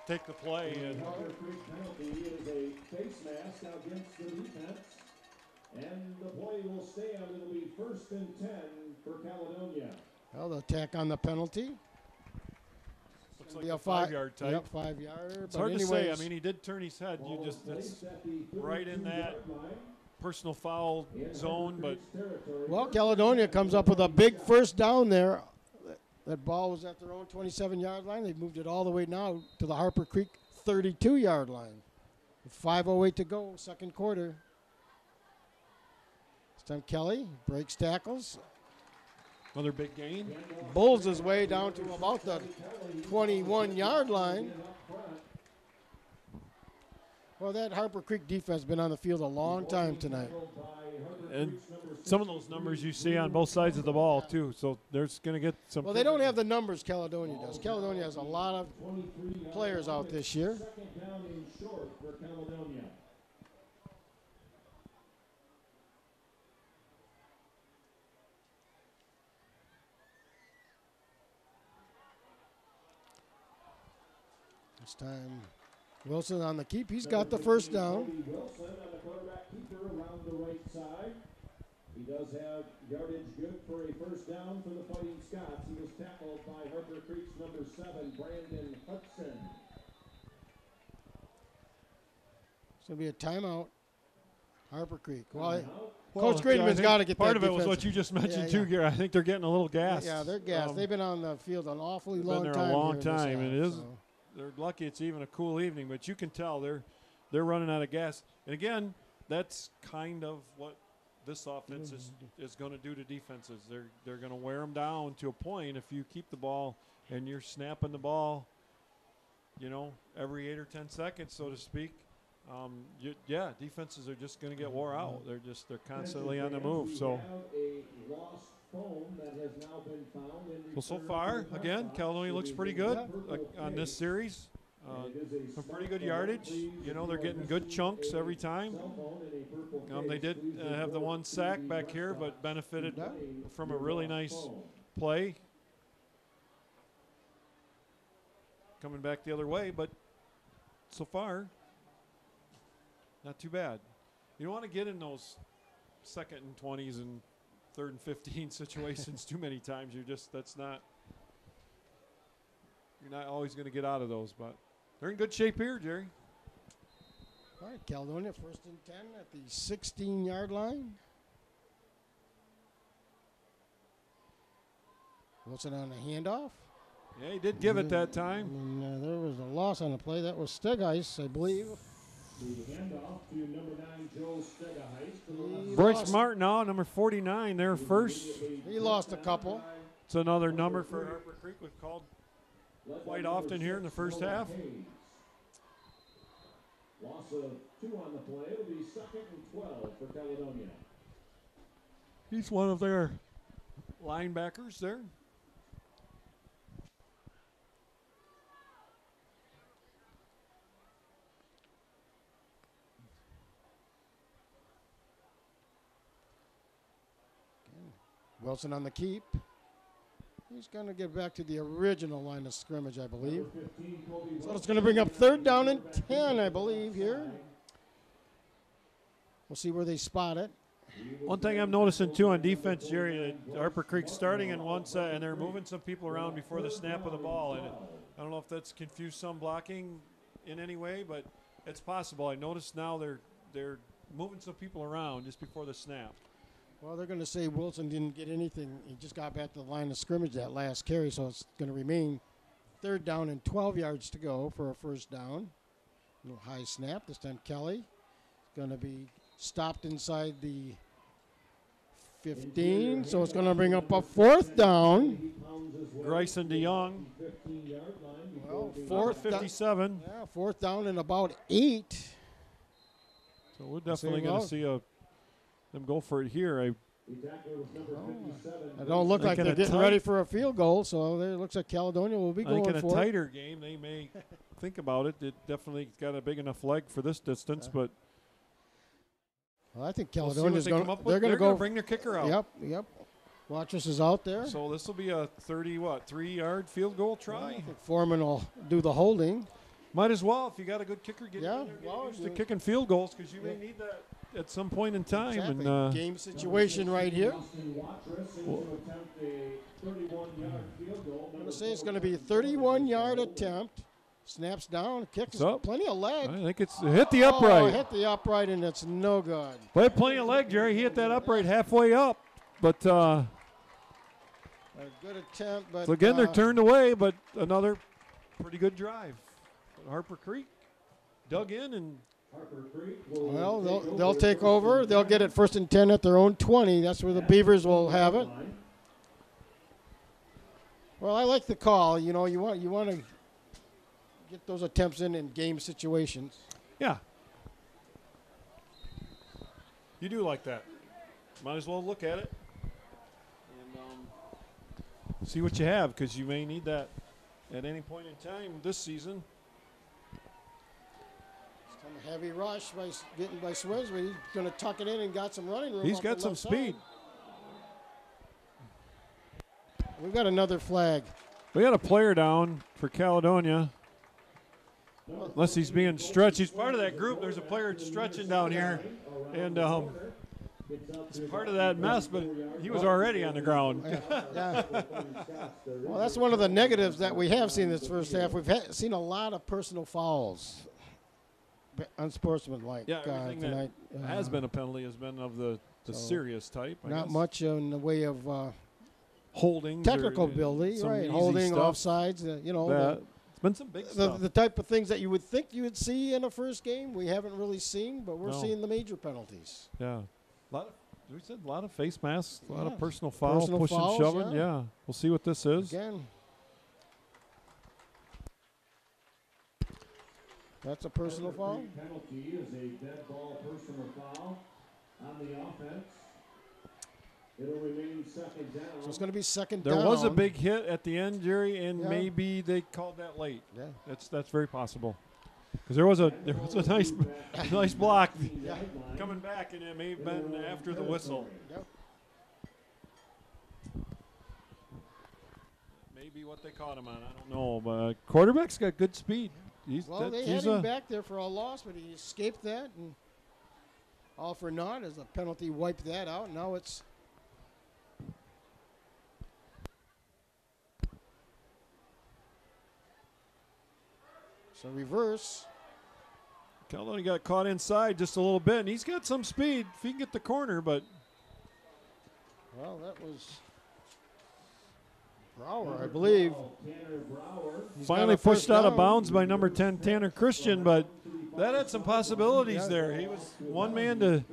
take the play. And Harper Creek penalty is a face mask against the defense. And the play will stay on. It'll be 1st and 10 for Caledonia. Well, the attack on the penalty. Looks like a 5-yard type. Yep, 5-yarder. It's hard to say. I mean, he did turn his head. That's right in that personal foul zone. But well, Caledonia comes up with a big first down there. That ball was at their own 27-yard line. They've moved it all the way now to the Harper Creek 32-yard line. With 5:08 to go, second quarter. This time Kelly breaks tackles. Another big gain. Bulls his way down to about the 21-yard line. Well, that Harper Creek defense has been on the field a long time tonight. And some of those numbers you see on both sides of the ball, too. So there's going to get some. Well, they don't have the numbers Caledonia does. Caledonia has a lot of players out this year. Second down and short for Caledonia. This time, Wilson on the keep. He's got the first down. Wilson on the quarterback keeper around the right side. He does have yardage good for a first down for the Fighting Scots. He was tackled by Harper Creek's number 7, Brandon Hudson. It's going to be a timeout. Harper Creek. Well, Well, Coach Greenman's got to get part that of it was defensive. what you just mentioned Yeah, too, Gary. I think they're getting a little gassed. Yeah, they're gassed. They've been on the field an awfully long time. Been there a long here in this time, and half, it is. so. They're lucky it's even a cool evening, but you can tell they're running out of gas. And again, that's kind of what this offense is going to do to defenses. They're going to wear them down to a point if you keep the ball and you're snapping the ball, every 8 or 10 seconds, so to speak. Defenses are just going to get wore out. They're constantly on the move. So so far, again, Caledonia looks pretty good on this series. Some pretty good yardage. They're getting good chunks every time. They did have the one sack back here, but benefited from a really nice play coming back the other way. But so far, not too bad. You don't want to get in those 2nd and 20s and 3rd and 15 situations too many times. You're not always going to get out of those, but they're in good shape here, Jerry. All right, Caledonia, 1st and 10 at the 16-yard line. Wilson on the handoff. Yeah, he did give it that time. And, there was a loss on the play. That was Stegice, I believe. The handoff to number 9, Joe Stegaheist. Bryce Martin now, number 49, there first. He lost a couple. It's another number for Harper Creek. We've called quite often here in the first half. Loss of 2 on the play. It'll be 2nd and 12 for Caledonia. He's one of their linebackers there. Wilson on the keep. He's going to get back to the original line of scrimmage, I believe. So it's going to bring up 3rd down and 10, I believe, here. We'll see where they spot it. One thing I'm noticing, too, on defense, Jerry, Harper Creek starting in one side, and they're moving some people around before the snap of the ball. And I don't know if that's confused some blocking in any way, but it's possible. I noticed now they're moving some people around just before the snap. Well, they're going to say Wilson didn't get anything. He just got back to the line of scrimmage that last carry, so it's going to remain 3rd down and 12 yards to go for a 1st down. A little high snap. This time Kelly is going to be stopped inside the 15, so it's going to bring up a 4th down. Bryson DeYoung. Well, 4th 57. Yeah, 4th down and about 8. So we're definitely going to see them go for it here. It don't look like they're getting ready for a field goal, so it looks like Caledonia will be going for it. I think in a tighter game, they may think about it. It definitely got a big enough leg for this distance, but well, I think Caledonia is going. They're going to go bring their kicker out. Yep. Watchers is out there. So this will be a 3-yard field goal try. Well, I think Foreman will do the holding. Might as well if you got a good kicker. Get used to kicking field goals because you may need that at some point in time. Exactly. And game situation right here. Well, I'm going to say it's going to be a 31-yard attempt. Snaps down, kicks, plenty of leg. I think it's hit the upright. Oh, hit the upright, and it's no good. Well, plenty of leg, Jerry. He hit that upright halfway up. But a good attempt. But so again, they're turned away, but another pretty good drive. Harper Creek dug in and well, they'll take over. They'll get it 1st and 10 at their own 20. That's where the Beavers will have it. Well, I like the call. You know, you want to get those attempts in game situations. Yeah. You do like that. Might as well look at it and see what you have because you may need that at any point in time this season. Some heavy rush by Swims, but he's going to tuck it in and got some running room. He's got some speed. We've got another flag. We got a player down for Caledonia. Unless he's being stretched. He's part of that group. There's a player stretching down here. And it's part of that mess, but he was already on the ground. Yeah. Well, that's one of the negatives that we have seen this first half. We've seen a lot of personal fouls. Unsportsmanlike everything tonight. That has been a penalty has been of the serious type. I not guess. Much in the way of holding, technical ability, right? Holding, stuff. offsides, it's been some big stuff. The type of things that you would think you would see in a first game, we haven't really seen, but we're seeing the major penalties. Yeah, a lot of face masks, a lot of personal fouls, pushing, shoving. Yeah, we'll see what this is. Again. That's a personal foul. Penalty is a dead ball personal foul on the offense. It'll remain 2nd down. So it's going to be 2nd down. There was a big hit at the end, Jerry, and maybe they called that late. Yeah, that's very possible. Because there was a nice block coming back, and it may have been after the whistle. Yep. Maybe what they caught him on, I don't know. But quarterback's got good speed. They had him back there for a loss, but he escaped that, and all for naught as the penalty wiped that out. Now it's so reverse. Caledonia got caught inside just a little bit, and he's got some speed if he can get the corner, but. Well, that was Brower, I believe. Finally pushed out of bounds by number 10, Tanner Christian, but that had some possibilities there. He was one man to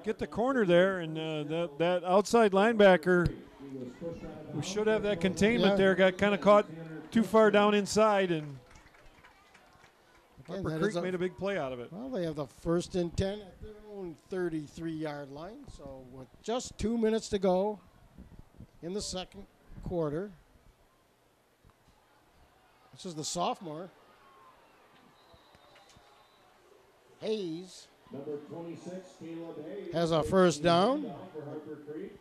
get the corner there, and that outside linebacker who should have that containment there got kind of caught too far down inside, and Harper Creek made a big play out of it. Well, they have the 1st and 10 at their own 33-yard line, so with just 2 minutes to go in the second quarter. This is the sophomore, Hayes, Number 26, Caleb Hayes, has a first down. For Harper Creek.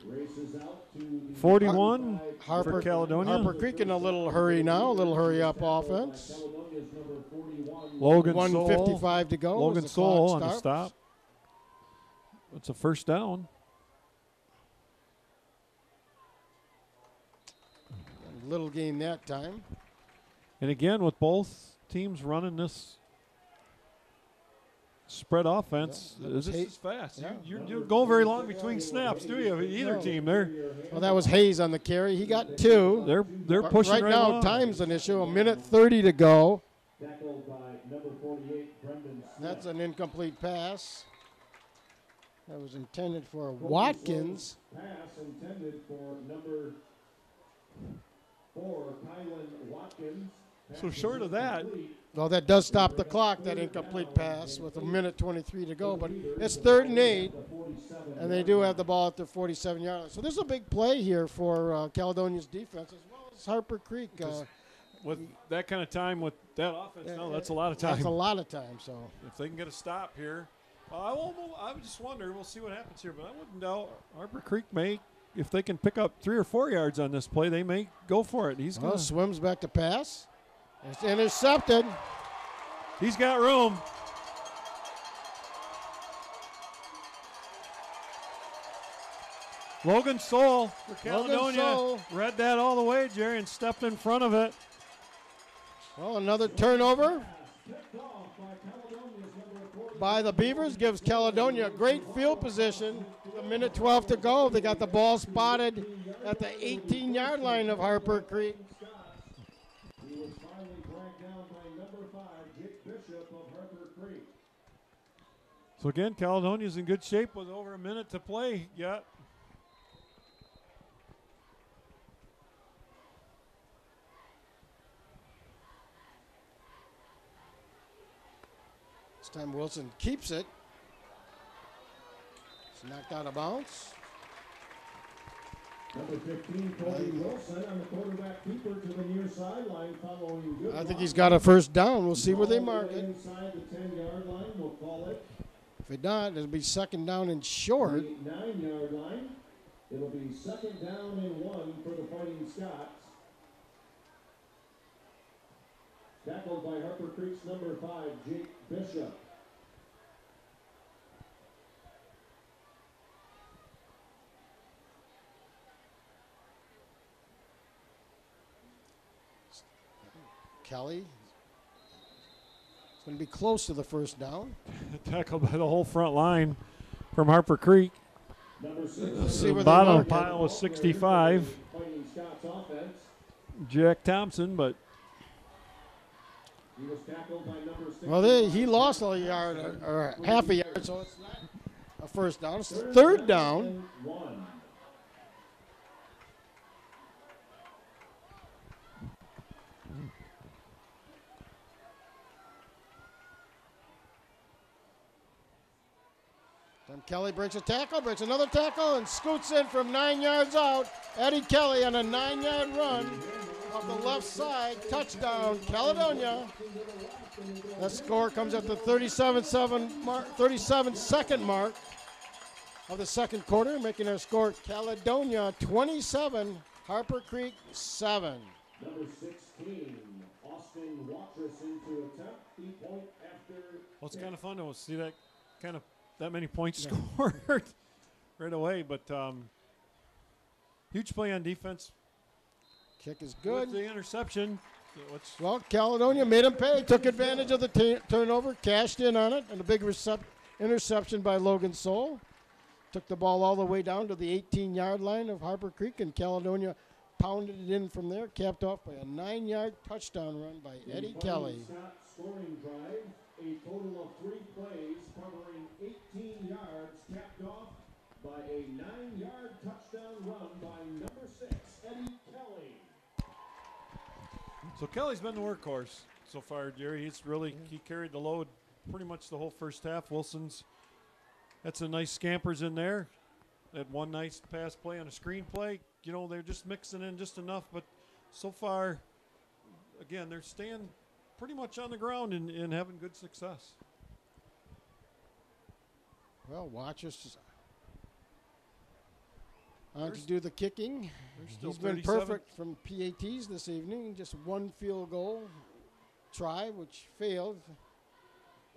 Races out to the 41 Harper, for Caledonia. Harper Creek in a little hurry now, a little hurry-up offense. Caledonia's number 41. Logan 1:55 to go. Logan as the Soul clock on the stops. stop. It's a first down. Little gain that time. And again, with both teams running this spread offense, this is fast. Yeah. You don't go very long between snaps, do you? Either team there. Well, that was Hayes on the carry. He got 2. They're But pushing right now. along. Time's an issue. 1:30 to go. Tackled by number 48, Brendan Smith. That's an incomplete pass. That was intended for Watkins. Pass intended for number 4, Kylan Watkins. So short of that, Well, that does stop the clock, that incomplete pass, with 1:23 to go. But it's 3rd and 8, and they do have the ball at their 47-yard line. So there's a big play here for Caledonia's defense, as well as Harper Creek. with that kind of time with that offense, that's a lot of time. That's a lot of time. So If they can get a stop here, I would just wonder. We'll see what happens here, but I wouldn't doubt Harper Creek may, if they can pick up 3 or 4 yards on this play, they may go for it. He's going swims back to pass. It's intercepted. He's got room. Logan Soul for Caledonia. Soul. Read that all the way, Jerry, and stepped in front of it. Well, another turnover by the Beavers gives Caledonia a great field position. 1:12 to go. They got the ball spotted at the 18-yard line of Harper Creek. He was finally dragged down by number 5, Jake Bishop of Harper Creek. So again, Caledonia's in good shape with over a minute to play yet. This time Wilson keeps it. It's knocked out of bounds. Number 15, Cody Wilson on the quarterback keeper to the near sideline following good. I think he's got a first down. We'll see where they mark it. Inside the 10-yard line, we'll call it. If not, it'll be 2nd down and short. The 9-yard line. It'll be 2nd down and 1 for the Fighting Scots. Tackled by Harper Creek's number 5, Jake Bishop. Kelly. It's going to be close to the first down. Tackled by the whole front line from Harper Creek. Number 6. See where they Bottom mark it. pile was 65. Fighting Scots offense. Jack Thompson, but He was tackled by number 6. Well, he lost a yard or half a yard, so it's not a first down. It's 3rd down. 1. Then Kelly breaks a tackle, breaks another tackle, and scoots in from 9 yards out. Eddie Kelly on a 9-yard run off the left side. Touchdown, Caledonia. That score comes at the 37-second mark of the second quarter, making our score Caledonia 27, Harper Creek 7. Number 16, Austin Watrous into attempt the point after. well, it's kind of fun to see that that many points scored right away. But huge play on defense. Kick is With good. the interception, Well, Caledonia made him pay, took advantage of the turnover, cashed in on it, and a big interception by Logan Soul. Took the ball all the way down to the 18-yard line of Harper Creek, and Caledonia pounded it in from there, capped off by a 9-yard touchdown run by Eddie Kelly. Scoring drive, a total of 3 plays covering 18 yards, capped off by a 9-yard touchdown run by number 6, Eddie Kelly. So Kelly's been the workhorse so far, Jerry. He carried the load pretty much the whole first half. Wilson's had some nice scampers in there. They had one nice pass play on a screen play. You know, they're just mixing in just enough, but so far, again, they're staying pretty much on the ground and having good success. Well, Watchers on to do the kicking. He's been perfect from PATs this evening. Just one field goal try, which failed.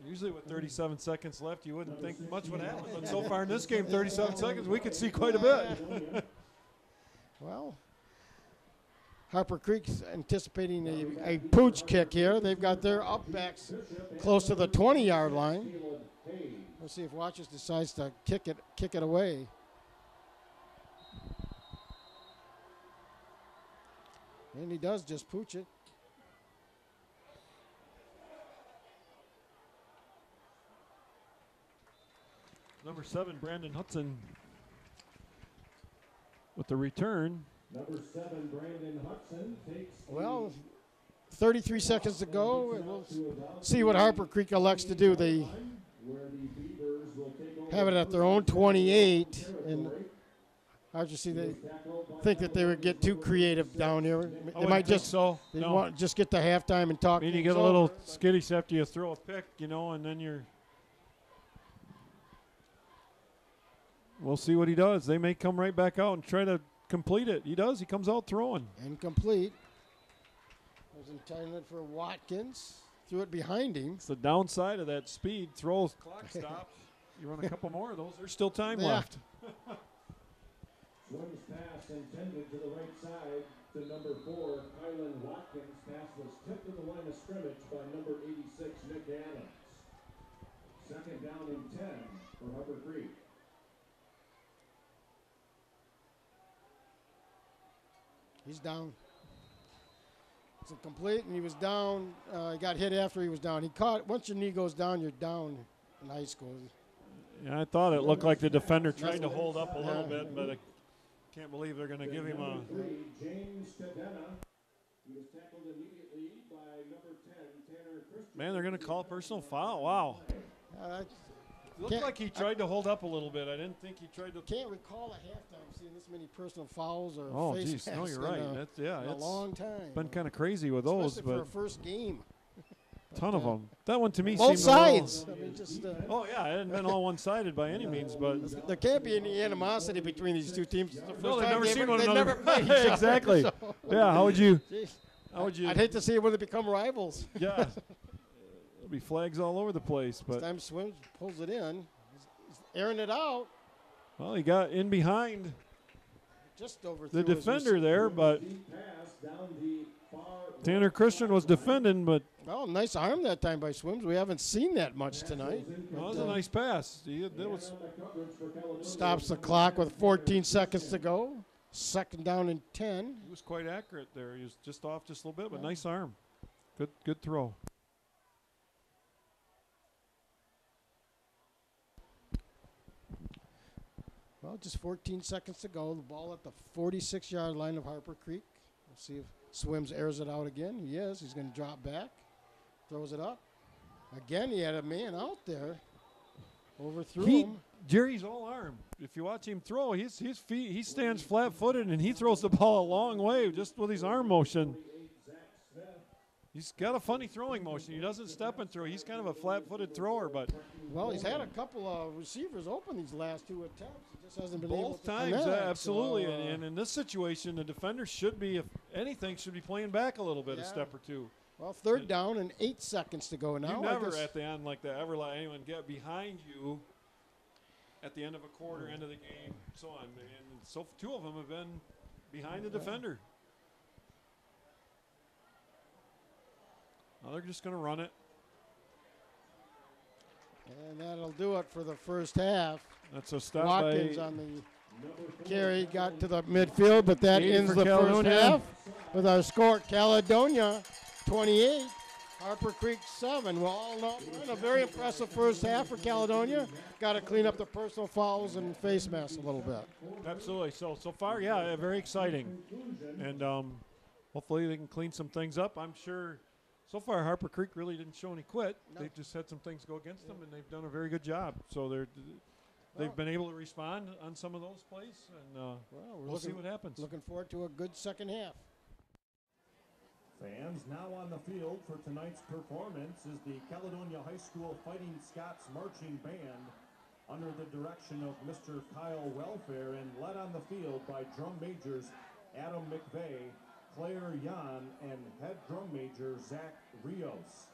Usually with 37 seconds left, you wouldn't think much would happen. But so far in this game, 37 seconds, we could see quite a bit. Well, Harper Creek's anticipating a pooch kick here. They've got their upbacks close to the 20-yard line. We'll see if Watchers decides to kick it away. And he does just pooch it. Number 7, Brandon Hudson, with the return. Number 7, Brandon Hudson takes. Well, 33 seconds to go, and we'll see what Harper Creek elects to do. They have it at their own 28, and hard to see they think that they would get too creative down here. They might just want just get to halftime and talk. You get a little skittish after you throw a pick, you know, and then you're. We'll see what he does. They may come right back out and try to complete it. He does. He comes out throwing. Incomplete. Was intended for Watkins. Threw it behind him. It's the downside of that speed. Throws, clock stops. You run a couple more of those. There's still time left. Swims pass intended to the right side to number 4, Kylan Watkins. Pass was tipped to the line of scrimmage by number 86, Nick Adams. Second down and 10 for Harper Creek. He's down. It's incomplete, and he was down. He got hit after he was down. He caught. Once your knee goes down, you're down in high school. Yeah, I thought it looked like the defender tried to hold up a little bit, but I can't believe they're going to give him a. James Cadena. He was tackled immediately by number 10, Tanner Christian. Man, they're going to call a personal foul. Wow. It looked like he tried to hold up a little bit. I didn't think he tried to. Can't recall a halftime seeing this many personal fouls or geez, face no, you're right. It's a long time. Been kind of crazy with those, especially but for a first game. ton of them. That one to me both seemed sides. A little, I mean, just, oh yeah, it hadn't been all one-sided by any means, but there can't be any animosity between these two teams. No, they've never seen one they've another. never played each other, Exactly. so. Yeah. How would you? I'd hate to see it when they become rivals. Yeah. There'll be flags all over the place, but this time Swims pulls it in. He's airing it out. Well, he got in behind just over the defender there, but Tanner Christian was defending, but well, nice arm that time by Swims. We haven't seen that much tonight. Well, that was a nice pass. Stops the clock with 14 seconds to go. Second down and 10. He was quite accurate there. He was just off just a little bit, but nice arm. Good throw. Well, just 14 seconds to go. The ball at the 46-yard line of Harper Creek. We'll see if Swims airs it out again. He is. He's going to drop back. Throws it up. Again, he had a man out there. Overthrew him. Jerry's all arm. If you watch him throw, his feet, he stands flat-footed, and he throws the ball a long way just with his arm motion. He's got a funny throwing motion. He doesn't step and throw. He's kind of a flat-footed thrower, but well, he's had a couple of receivers open these last two attempts. He just hasn't been able to times, connect, absolutely. And in this situation, the defender should be, if anything, should be playing back a little bit, a step or two. Well, third down and 8 seconds to go now. You never at the end like that ever let anyone get behind you at the end of a quarter, end of the game, so on. And so 2 of them have been behind the defender. Well, they're just going to run it. And that'll do it for the first half. That's a stop Watkins by on the carry, got to the midfield, but that 80 ends for the first Caledonia. half with our score, Caledonia 28, Harper Creek 7. Well, all in all, a very impressive first half for Caledonia. Got to clean up the personal fouls and face masks a little bit. Absolutely. So far, yeah, very exciting. And hopefully they can clean some things up. I'm sure so far Harper Creek really didn't show any quit. No. They just had some things go against them, and they've done a very good job. So they've been able to respond on some of those plays, and we'll see what happens. Looking forward to a good second half. Fans, now on the field for tonight's performance is the Caledonia High School Fighting Scots Marching Band under the direction of Mr. Kyle Welfare and led on the field by drum majors Adam McVeigh, Claire Yan, and head drum major Zach Rios.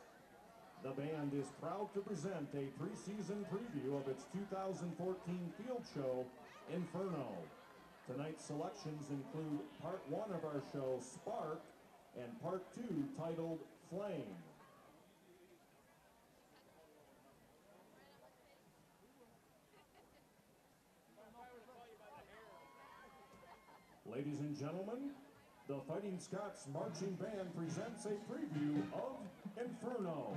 The band is proud to present a preseason preview of its 2014 field show, Inferno. Tonight's selections include part 1 of our show, Spark, and part 2 titled Flame. Ladies and gentlemen, the Fighting Scots Marching Band presents a preview of Inferno.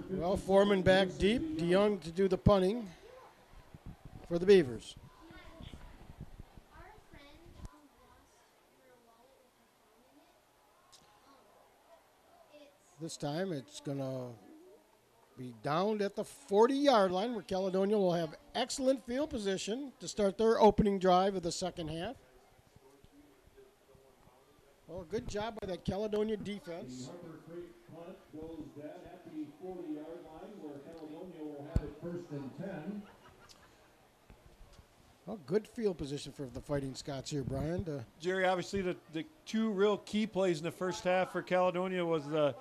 Well, Foreman back deep. DeYoung to do the punting for the Beavers. This time it's going to be down at the 40-yard line where Caledonia will have excellent field position to start their opening drive of the second half. Well, good job by that Caledonia defense. The Harper Creek punt goes dead at the 40-yard line where Caledonia will have it first and 10. Well, good field position for the Fighting Scots here, Brian. Jerry, obviously the two real key plays in the first half for Caledonia was the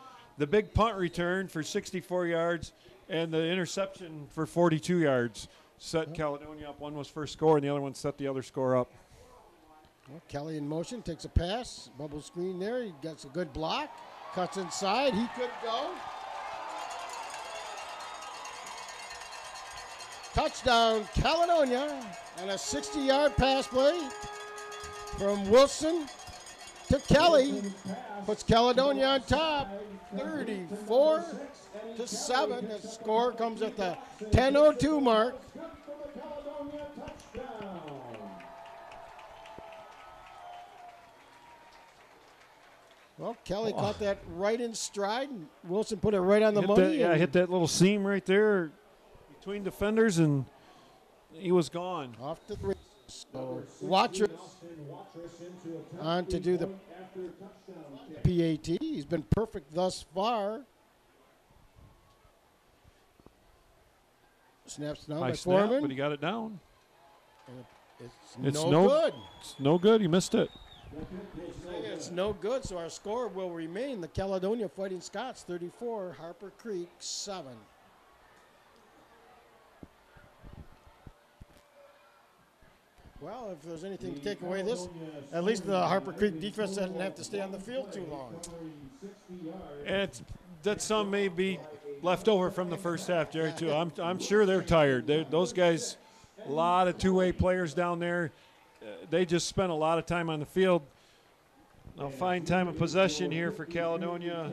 big punt return for 64 yards and the interception for 42 yards. Set Caledonia up. One was first score and the other one set the other score up. Well, Kelly in motion, takes a pass, bubble screen there. He gets a good block, cuts inside. He could go. Touchdown, Caledonia, and a 60-yard pass play from Wilson to Kelly. Puts Caledonia on top, 34-7. The score comes at the 10:02 mark. Well, Kelly caught that right in stride, and Wilson put it right on the money. Hit that little seam right there between defenders, and he was gone. Off to the races. So Watrous on to do the PAT. He's been perfect thus far. Snaps down by Foreman. But he got it down. It's no good. It's no good. He missed it. It's no good, so our score will remain the Caledonia Fighting Scots 34, Harper Creek 7. Well, if there's anything to take away this, at least the Harper Creek defense doesn't have to stay on the field too long. And that some may be left over from the first half, Jerry, too. I'm sure they're tired. Those guys, a lot of two-way players down there. They just spent a lot of time on the field. Now, fine time of possession here for Caledonia.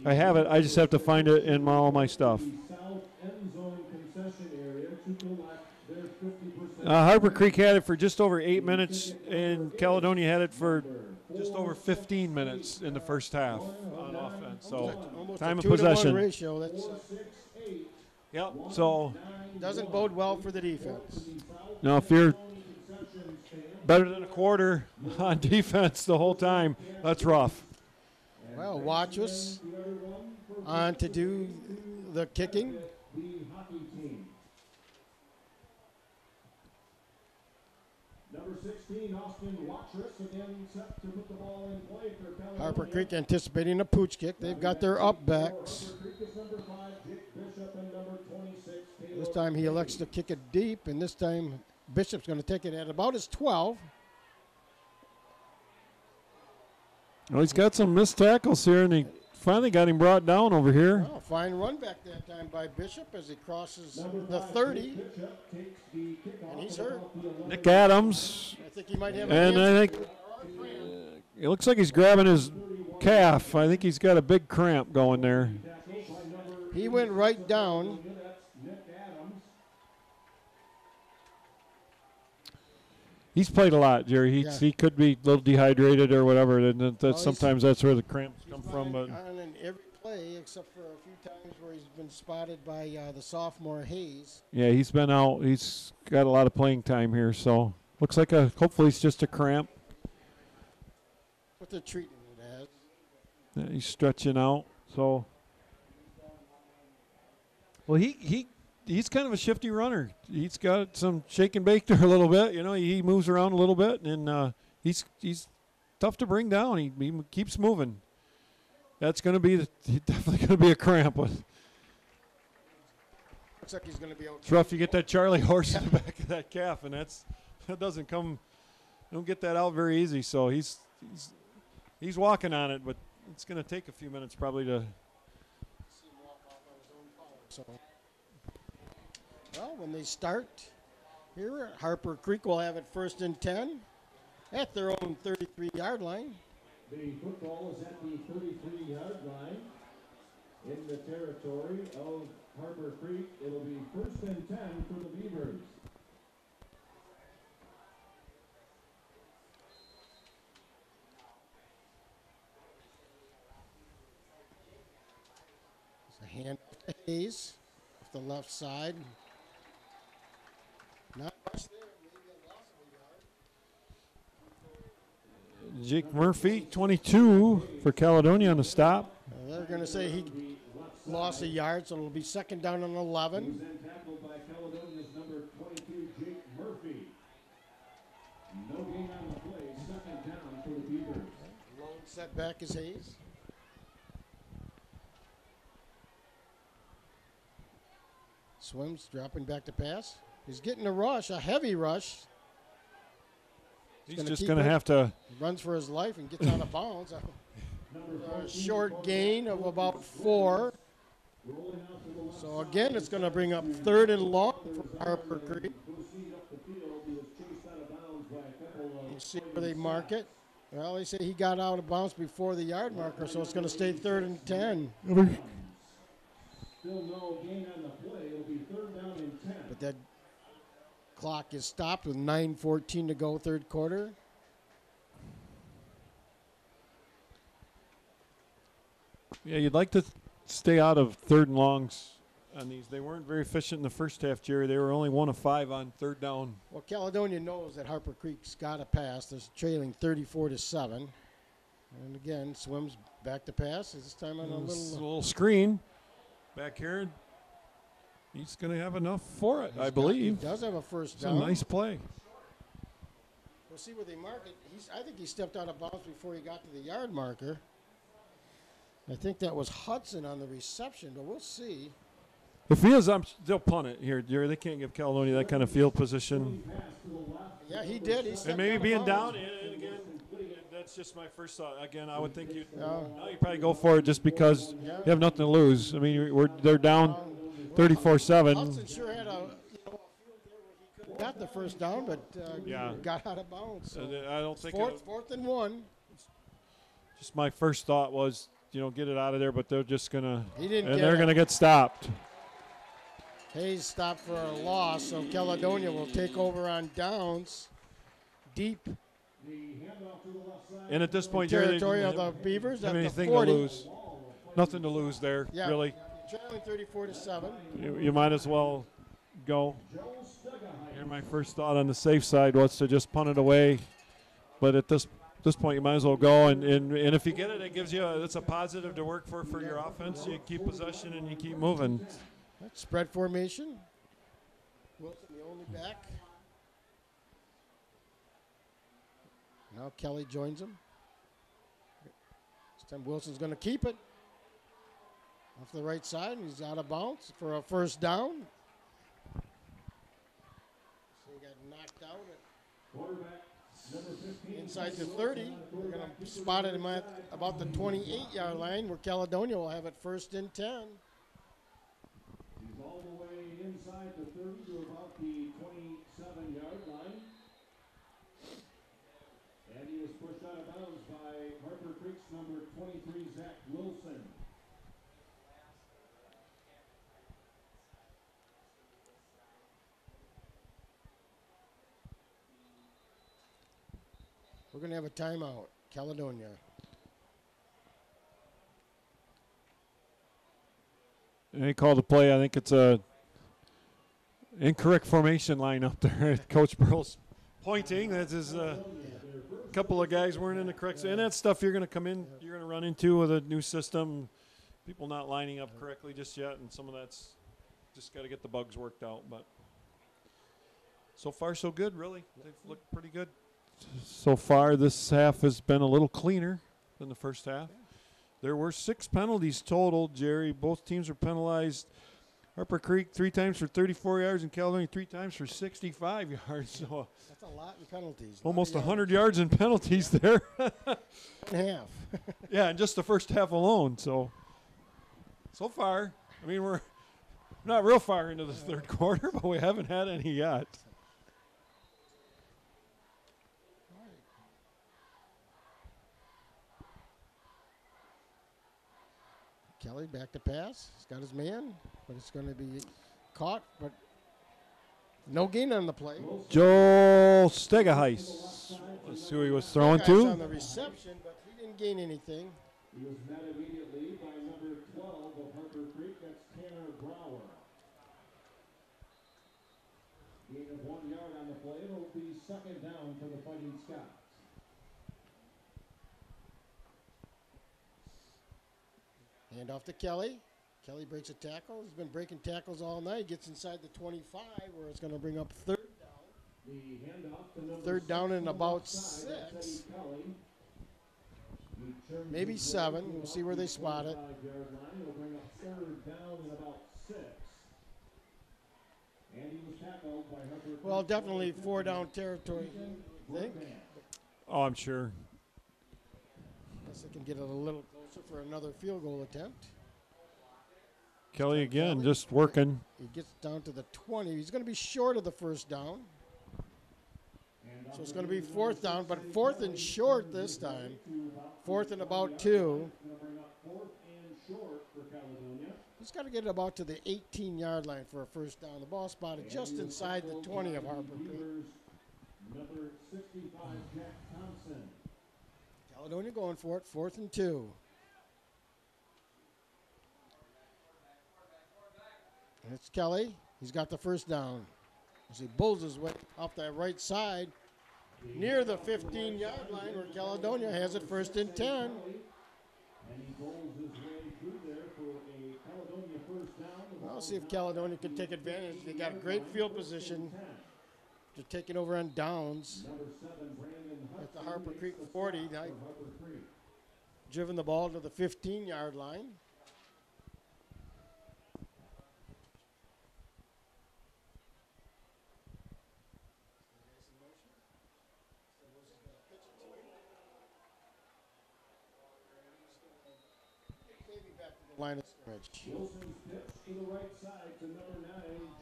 I have it. I just have to find it in all my stuff. Harper Creek had it for just over 8 minutes, and Caledonia had it for just over 15 minutes in the first half on offense. So, time of possession. Ratio. That's yep. So doesn't bode well for the defense. Now, if you're better than a quarter on defense the whole time, that's rough. Well, Watrous on to do the kicking. Number 16, Austin Watrous, again set to put the ball in play for Caledonia. Harper Creek anticipating a pooch kick. They've got their up backs. This time he elects to kick it deep, and this time Bishop's going to take it at about his 12. Well, he's got some missed tackles here, and he finally got him brought down over here. Oh, fine run back that time by Bishop as he crosses the 30. And he's hurt. Nick Adams. I think he might have And I think it looks like he's grabbing his calf. I think he's got a big cramp going there. He went right down. He's played a lot, Jerry. He could be a little dehydrated or whatever. And sometimes that's where the cramps come from. But on in every play except for a few times where he's been spotted by the sophomore Hayes. yeah, he's been out. He's got a lot of playing time here. So looks like hopefully it's just a cramp. What they're treating it as. Yeah, he's stretching out. So, well, he's kind of a shifty runner. He's got some shake and bake there a little bit. You know, he moves around a little bit, and he's tough to bring down. He keeps moving. That's going to be definitely going to be a cramp. Looks like he's going to be out. It's rough. You get that Charlie horse in the back of that calf, and that doesn't come. Don't get that out very easy. So he's walking on it, but it's going to take a few minutes probably to. So, well, when they start here, Harper Creek will have it 1st and 10 at their own 33-yard line. The football is at the 33-yard line in the territory of Harper Creek. It'll be 1st and 10 for the Beavers. It's a hand to Hayes off the left side. Not much there. Maybe a loss of a yard. Jake Murphy, 22 for Caledonia on the stop. They're going to say he lost a yard, so it'll be 2nd down and 11. Then tackled by Caledonia's number 22, Jake Murphy. No gain on the play. 2nd down for the Beavers. Lone setback is Hayes. Swims, dropping back to pass. He's getting a rush, a heavy rush. He's just going to have to. Runs for his life and gets out of bounds. A short gain of about 4. So again, it's going to bring up 3rd and long for Harper Creek. You see where they mark it. Well, they say he got out of bounds before the yard marker, so it's going to stay 3rd and 10. Still no gain on the play. It'll be 3rd down and 10. But that clock is stopped with 9:14 to go, 3rd quarter. Yeah, you'd like to stay out of 3rd and longs on these. They weren't very efficient in the first half, Jerry. They were only 1 of 5 on 3rd down. Well, Caledonia knows that Harper Creek's got a pass. They're trailing 34-7. And again, Swims back to pass. This time on a little screen back here. He's going to have enough for it, I believe. He does have a 1st It's down. a nice play. We'll see where they mark it. I think he stepped out of bounds before he got to the yard marker. I think that was Hudson on the reception, but we'll see. If he is, they'll punt it here, Jerry. They can't give Caledonia that kind of field position. Yeah, he did. He stepped And maybe out of being bounds. down, and again, that's just my first thought. Again, I would think you probably go for it just because you have nothing to lose. I mean, they're down 34-7. Hudson sure had a field there where he could have got the 1st down, but got out of bounds. So I don't think 4th and 1. Just my first thought was, get it out of there, but they're just gonna they're gonna get stopped. Hayes stopped for a loss, so Caledonia will take over on downs, deep And at this point, Jerry, territory of the Beavers have at the anything 40. to lose. Nothing to lose there, really. Trailing 34-7. You might as well go. Here, my first thought on the safe side was to just punt it away, but at this point, you might as well go. And if you get it, it gives you it's a positive to work for your offense. You keep possession and you keep moving. That's spread formation. Wilson, the only back. Now Kelly joins him. This time Wilson's going to keep it. Off the right side, and he's out of bounds for a 1st down. So he got knocked out. Quarterback inside the 30. We're going to spot him at about the 28-yard line where Caledonia will have it first and 10. He's all the way inside the 30 to about the 27-yard line. And he was pushed out of bounds by Harper Creek's number 23, Zach Wilson. We're going to have a timeout, Caledonia. They called the play. I think it's a incorrect formation line up there. Coach Burrell's pointing. That is a couple of guys weren't in the correct. And that's stuff you're going to come in, you're going to run into with a new system. People not lining up correctly just yet, and some of that's just got to get the bugs worked out. But so far, so good, really. They've looked pretty good. So far, this half has been a little cleaner than the first half. There were 6 penalties total, Jerry. Both teams were penalized. Harper Creek 3 times for 34 yards and Caledonia 3 times for 65 yards. So that's a lot in penalties. Almost 100 yards in penalties there. Half. Yeah, in just the first half alone. So far, I mean, we're not real far into the third quarter, but we haven't had any yet. Kelly back to pass. He's got his man, but it's going to be caught, but no gain on the play. Joel Stegaheis. Let's see who he was throwing to. On the reception, but he didn't gain anything. He was met immediately by number 12 of Harper Creek. That's Tanner Brower. Gain of 1 yard on the play. It'll be second down for the Fighting Scots. Hand off to Kelly. Kelly breaks a tackle. He's been breaking tackles all night. Gets inside the 25 where it's going to bring up third down. The handoff to number Third down and about 6. Maybe 7. We'll see where they spot it. It'll bring up third down and about 6. And he was tackled by Harper. Well, definitely 4 down territory, I think. Oh, I'm sure. Guess they can get it a little closer for another field goal attempt. Kelly again, just working. He gets down to the 20. He's going to be short of the first down. So it's going to be 4th down, but 4th and short this time. 4th and about 2. He's got to get it about to the 18-yard line for a first down. The ball spotted just inside the 20 of Harper Creek. Number 65, Jack Thompson. Caledonia going for it, 4th and 2. And it's Kelly. He's got the first down. As he bulls his way off that right side near the 15-yard line where Caledonia has it 1st and 10. And he bowls his way through there for a Caledonia first down. Well, I'll see if Caledonia can take advantage. They got a great field position. They're taking over on downs at the Harper Creek 40. Now driven the ball to the 15-yard line. Line of scrimmage. Wilson's pitch to the right side to number 9,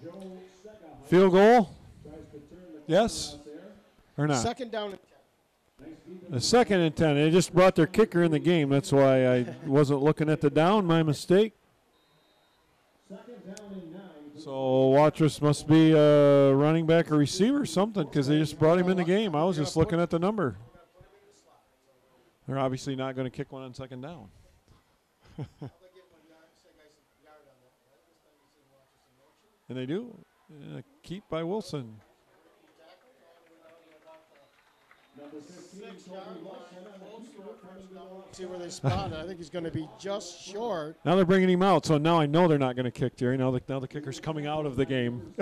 Joe Stegaheis. Field goal? Tries to turn the Yes? out there. Or not? Second down and 10. The 2nd and 10. They just brought their kicker in the game. That's why I wasn't looking at the down. My mistake. Second down and 9. So Watrous must be a running back or receiver or something because they just brought him in the game. I was just looking at the number. They're obviously not going to kick one on 2nd down. And they do. Keep by Wilson. See where they spot it. I think he's going to be just short. Now they're bringing him out, so now I know they're not going to kick, Jerry. Now the kicker's coming out of the game.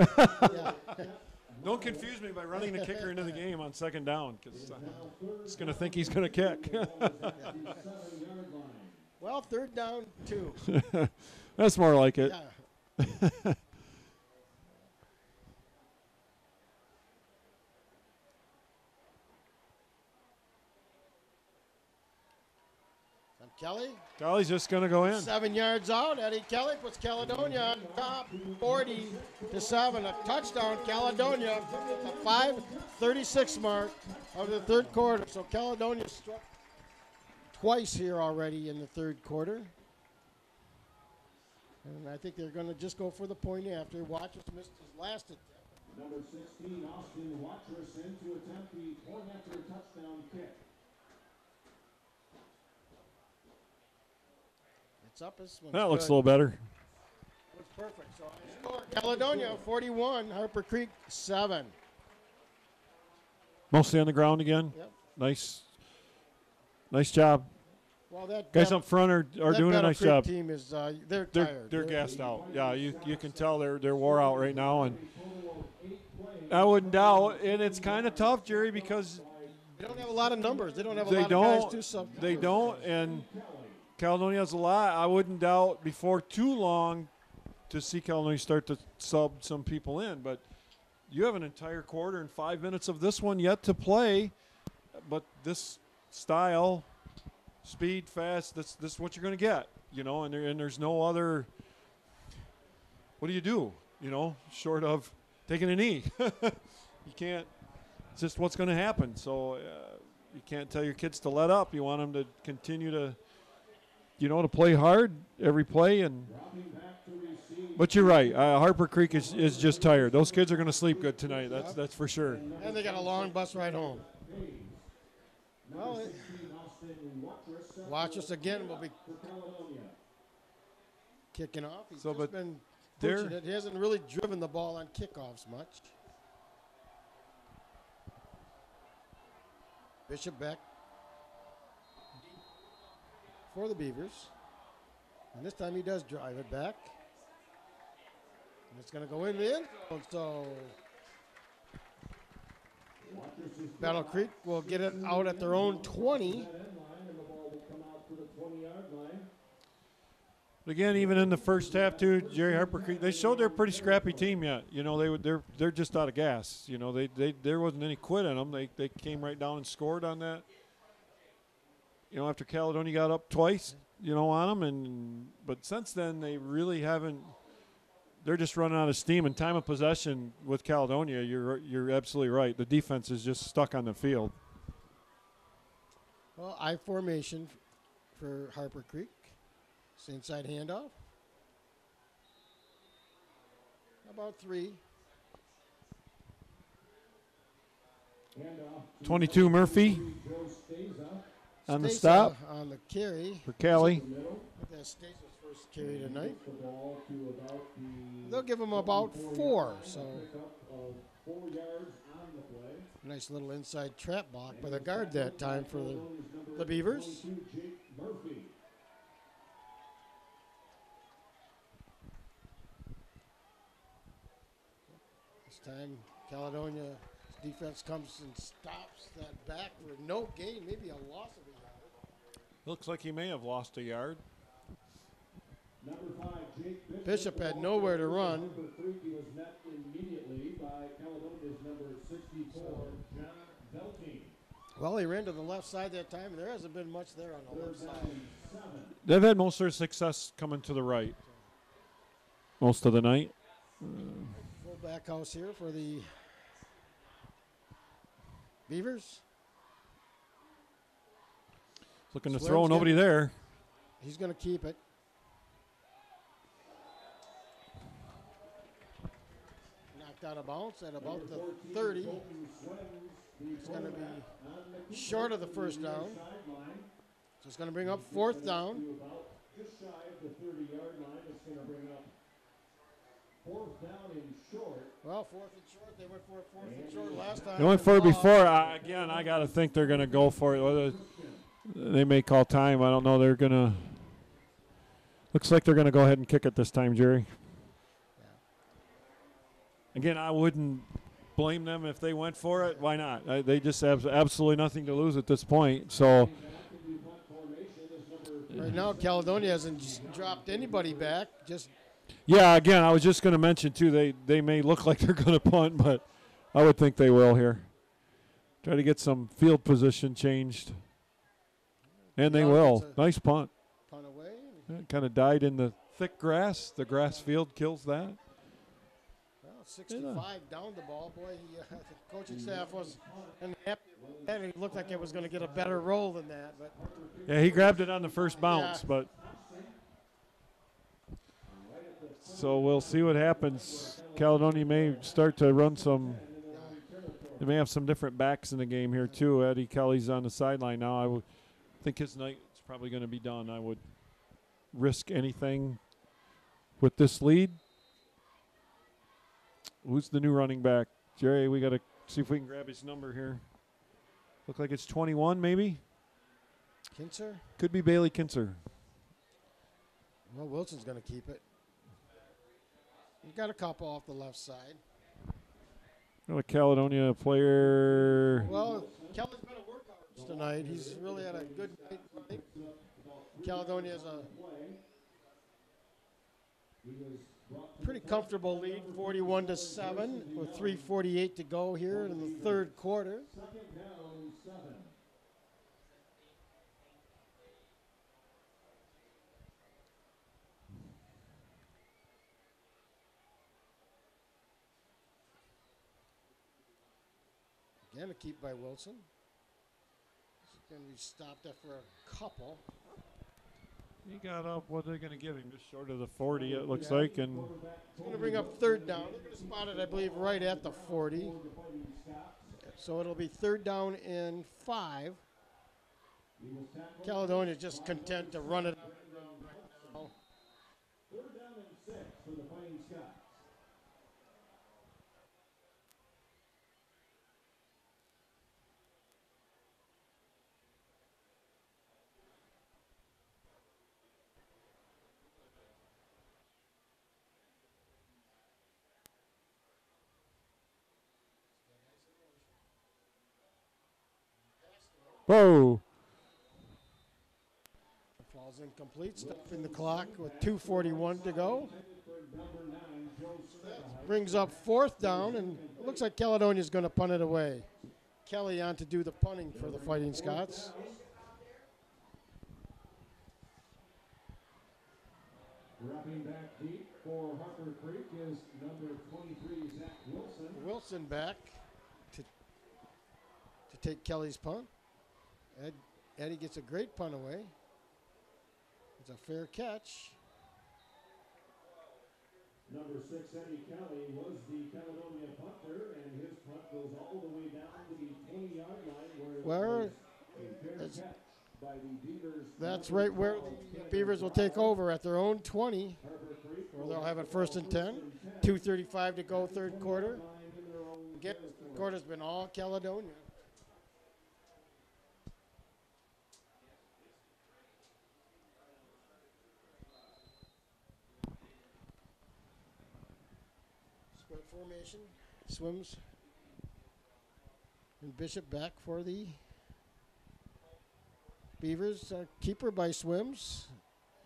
Don't confuse me by running the kicker into the game on 2nd down because he's going to think he's going to kick. Well, 3rd down, 2. That's more like it. Yeah. Kelly. Kelly's just going to go in. 7 yards out. Eddie Kelly puts Caledonia on top, 40-7. A touchdown, Caledonia at the 5:36 mark of the third quarter. So Caledonia struck twice here already in the third quarter. And I think they're going to just go for the point after. Watchers missed his last attempt. Number 16, Austin Watrous, to attempt the point after touchdown kick. It's up. This one's That looks good. a little better. Looks perfect. So I score Caledonia 41, Harper Creek 7. Mostly on the ground again. Yep. Nice job. Well, that Guys up front are doing a nice job. Team is they're tired. They're gassed out. Yeah, you can tell they're wore out right now, and I wouldn't doubt. And it's kind of tough, Jerry, because they don't have a lot of numbers. They don't have a lot of guys to sub. They don't, and Caledonia has a lot. I wouldn't doubt before too long to see Caledonia start to sub some people in. But you have an entire quarter and 5 minutes of this one yet to play. But this style, speed, fast, this is what you're going to get, and there's no other. What do you do, short of taking a knee? You can't. It's just what's going to happen. So you can't tell your kids to let up. You want them to continue to, to play hard every play. But you're right. Harper Creek is just tired. Those kids are going to sleep good tonight. That's for sure. And they got a long bus ride home. Well, Watrous again will be kicking off. He's just been pushing it. He hasn't really driven the ball on kickoffs much. Bishop back for the Beavers. And this time he does drive it back. And it's going to go in the end zone. So Battle Creek will get it out at their own 20. Again, even in the first half, too, Jerry, Harper Creek, they showed they're a pretty scrappy team yet. They're just out of gas. There wasn't any quit in them. They came right down and scored on that. After Caledonia got up twice, on them, but since then they really haven't. They're just running out of steam. And time of possession with Caledonia, you're absolutely right. The defense is just stuck on the field. Well, I formation for Harper Creek. It's inside handoff. About 3. 22 Murphy on the stop. On the carry. For Cali. That's Stace's first carry tonight. They'll give him about 4. So nice little inside trap block by the guard that time for the Beavers. This time Caledonia defense comes and stops that back for no gain, maybe a loss of a yard. Looks like he may have lost a yard. Number 5, Jake Bishop had nowhere to run. Number 3, he was met immediately by Caledonia's number 64, John Velting. Well, he ran to the left side that time, and there hasn't been much there on the left side. They've had most of their success coming to the right most of the night. Full back house here for the Beavers. Looking to throw, nobody there. He's going to keep it. Knocked out of bounds at about the 30. It's going to be short of the first down. So it's going to bring up 4th down. Just shy of the 30-yard line. It's going to bring up 4th down and short. Well, 4th and short. They went for it 4th and short last time. They went for it before. Again, I got to think they're going to go for it. Whether they may call time, I don't know. They're going to. Looks like they're going to go ahead and kick it this time, Jerry. Again, I wouldn't blame them if they went for it. Why not? They just have absolutely nothing to lose at this point. So right now, Caledonia hasn't dropped anybody back. Yeah, again, I was just going to mention, too, they may look like they're going to punt, but I would think they will here. Try to get some field position changed. And they will. Nice punt. Punt away. It kind of died in the thick grass. The grass field kills that. Well, 65 down the ball. Boy, the coaching staff was unhappy with that. It looked like it was going to get a better roll than that. But yeah, he grabbed it on the first bounce, but so we'll see what happens. Caledonia may start to run some. They may have some different backs in the game here too. Eddie Kelly's on the sideline now. I would think his night is probably going to be done. I would risk anything with this lead. Who's the new running back? Jerry, we got to see if we can grab his number here. Look like it's 21 maybe. Kinser? Could be Bailey Kinser. Well, Wilson's going to keep it. He's got a couple off the left side. A Caledonia player. Well, Kelly's been a workhorse tonight. He's really had a good night. Caledonia has a pretty comfortable lead, 41-7, with 3:48 to go here in the third quarter. Again, a keep by Wilson. He's going to be stopped after a couple. He got up. What are they going to give him? Just short of the 40, it looks like. And it's going to bring up third down. They're going to spot it, I believe, right at the 40. So it'll be third down and 5. Caledonia is just content to run it. Third down and 6 for the Fighting Scots. whoa. Falls incomplete, stopping the clock with 2:41 to go. Brings up fourth down, and it looks like Caledonia is going to punt it away. Kelly on to do the punting for the Fighting Scots. Dropping back deep for Harper Creek is number 23, Zach Wilson. Wilson back to take Kelly's punt. Eddie gets a great punt away. It's a fair catch. Number 6, Eddie Kelly, was the Caledonia punter, and his punt goes all the way down to the 20-yard line where it was a fair catch by the Beavers. That's right where the Beavers will take over at their own 20, where they'll have it first and 10. 2:35 to go, third quarter. Again, the quarter's been all Caledonia. Spread formation, Swims, and Bishop back for the Beavers. Keeper by Swims.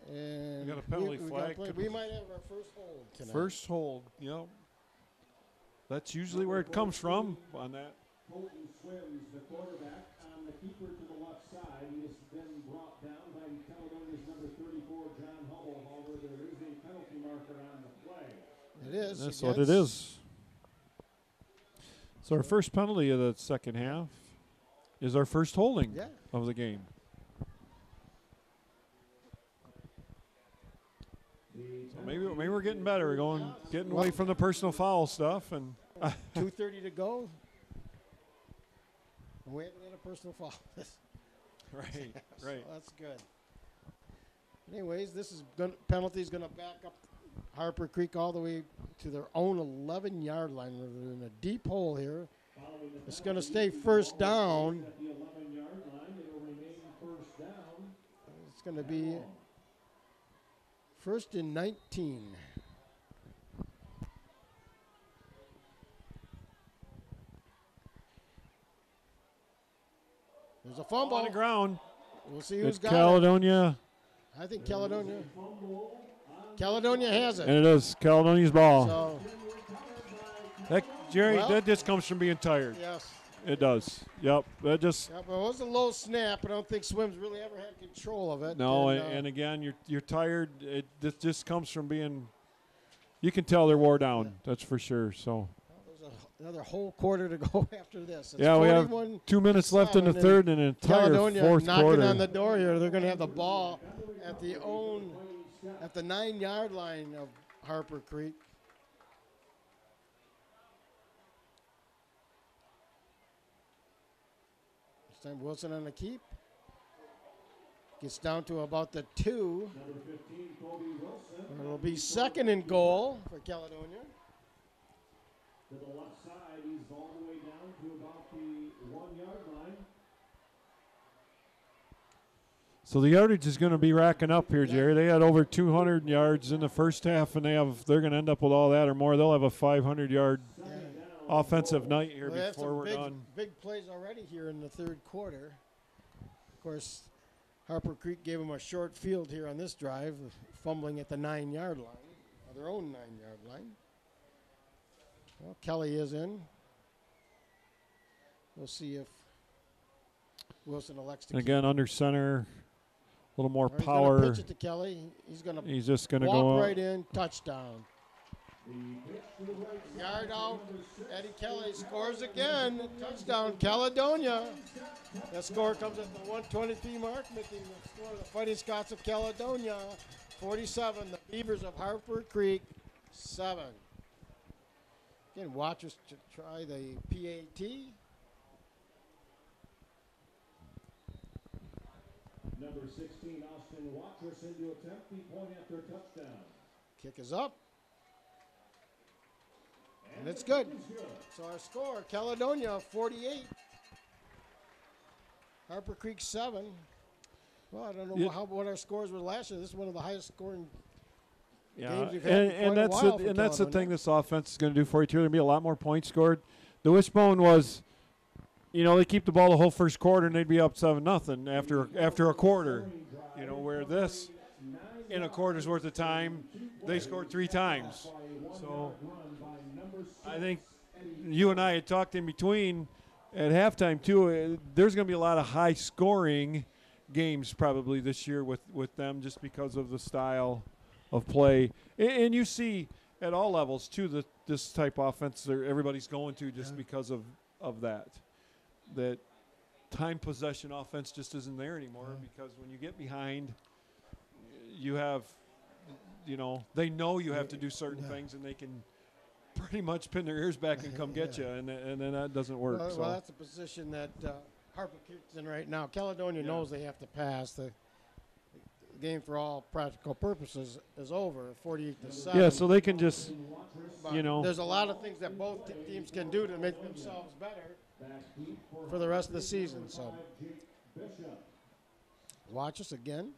And we got a penalty flag. We might have our first hold tonight. First hold, yep. That's usually where it comes from on that. Colton Swims, the quarterback, on the keeper to the left side. He has been brought down by Caledonia's number 34, John Hubble. However, there is a penalty marker on the play. It is. That's what it is. So our first penalty of the second half is our first holding of the game. So maybe we're getting better. We're getting away from the personal foul stuff, and 2:30 to go. We haven't had a personal foul. Right. So that's good. Anyways, this is penalty is going to back up Harper Creek all the way to their own 11-yard line. We're in a deep hole here. It's going to stay first down. It's going to be first and 19. There's a fumble on the ground. We'll see who's got Caledonia. it. I think Caledonia has it. And it is Caledonia's ball. So, Jerry, that just comes from being tired. Yes. It does. Yep. That just Yeah, but it was a low snap. I don't think Swims really ever had control of it. no. And again, you're tired. This just comes from being. You can tell they're wore down. That's for sure. So. There's another whole quarter to go after this. It's Yeah, we have 2 minutes left in the third and an entire Caledonia fourth knocking quarter. on the door here. They're going to have the ball at the 9-yard line of Harper Creek. This time Wilson on the keep. Gets down to about the 2. It'll be second and goal for Caledonia. To the left side, he's all the way down to about the 1-yard line. So the yardage is going to be racking up here, Jerry. They had over 200 yards in the first half, and they're going to end up with all that or more. They'll have a 500-yard offensive night here before we're done. Big plays already here in the third quarter. Of course, Harper Creek gave them a short field here on this drive, fumbling at the 9-yard line, their own 9-yard line. Well, Kelly is in. We'll see if Wilson elects to. And again, under center, a little more He's power. gonna pitch it to Kelly. He's just going to walk go right in, touchdown. Yard out. Eddie Kelly scores again. Touchdown, Caledonia. That score comes at the 1:23 mark, making the score of the Fighting Scots of Caledonia 47. The Beavers of Harper Creek 7. Again, watchers to try the PAT. Number 16, Austin Watrous into attempt the point after touchdown. Kick is up. And it's good. So our score, Caledonia 48. Harper Creek 7. Well, I don't know what our scores were last year. This is one of the highest scoring games we've had in quite a while. And that's the thing this offense is going to do for you, too. There'll be a lot more points scored. The wishbone was, they keep the ball the whole first quarter and they'd be up 7-0 after a quarter. Where this, in a quarter's worth of time, they scored 3 times. So I think you and I had talked in between at halftime, too. There's going to be a lot of high-scoring games probably this year with them just because of the style of play. And you see at all levels, too, this type of offense everybody's going to just because of that. That time possession offense just isn't there anymore because when you get behind, you have, they know you have to do certain things and they can pretty much pin their ears back and come get you, and then that doesn't work. Well, that's a position that Harper Creek's in right now. Caledonia knows they have to pass. The game, for all practical purposes, is over, 48-7. Yeah, so they can just, There's a lot of things that both teams can do to make themselves better for the rest of the season. So watch us again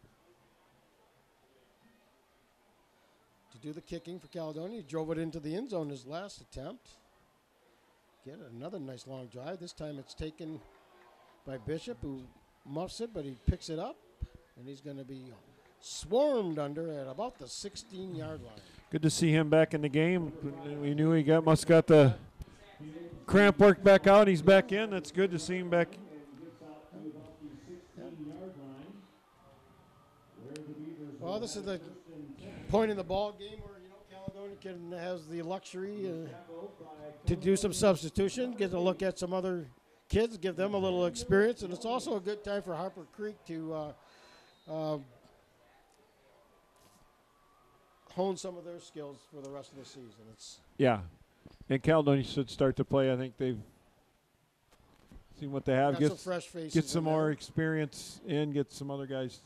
to do the kicking for Caledonia. He drove it into the end zone his last attempt. Get another nice long drive. This time it's taken by Bishop, who muffs it, but he picks it up, and he's going to be swarmed under at about the 16-yard line. Good to see him back in the game. We knew he must got the cramp work back out. He's back in. That's good to see him back. Well, this is the point in the ball game where Caledonia has the luxury to do some substitution, get a look at some other kids, give them a little experience, and it's also a good time for Harper Creek to hone some of their skills for the rest of the season. And Caledonia should start to play. I think they've seen what they have. Got some fresh faces. Get some more experience in, get some other guys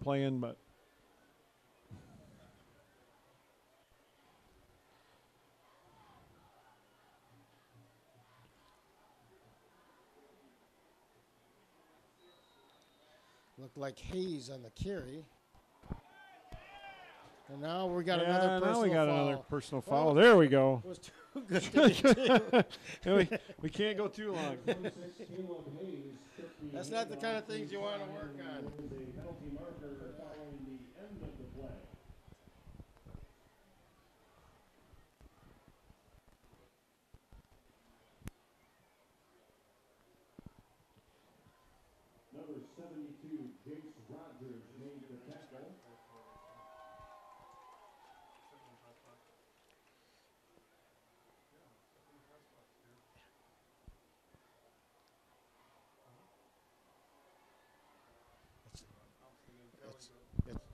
playing, but looked like Hayes on the carry. And now we got another personal foul. foul. There we go. It was too good to be true. we can't go too long. That's not the kind of things you want to work on.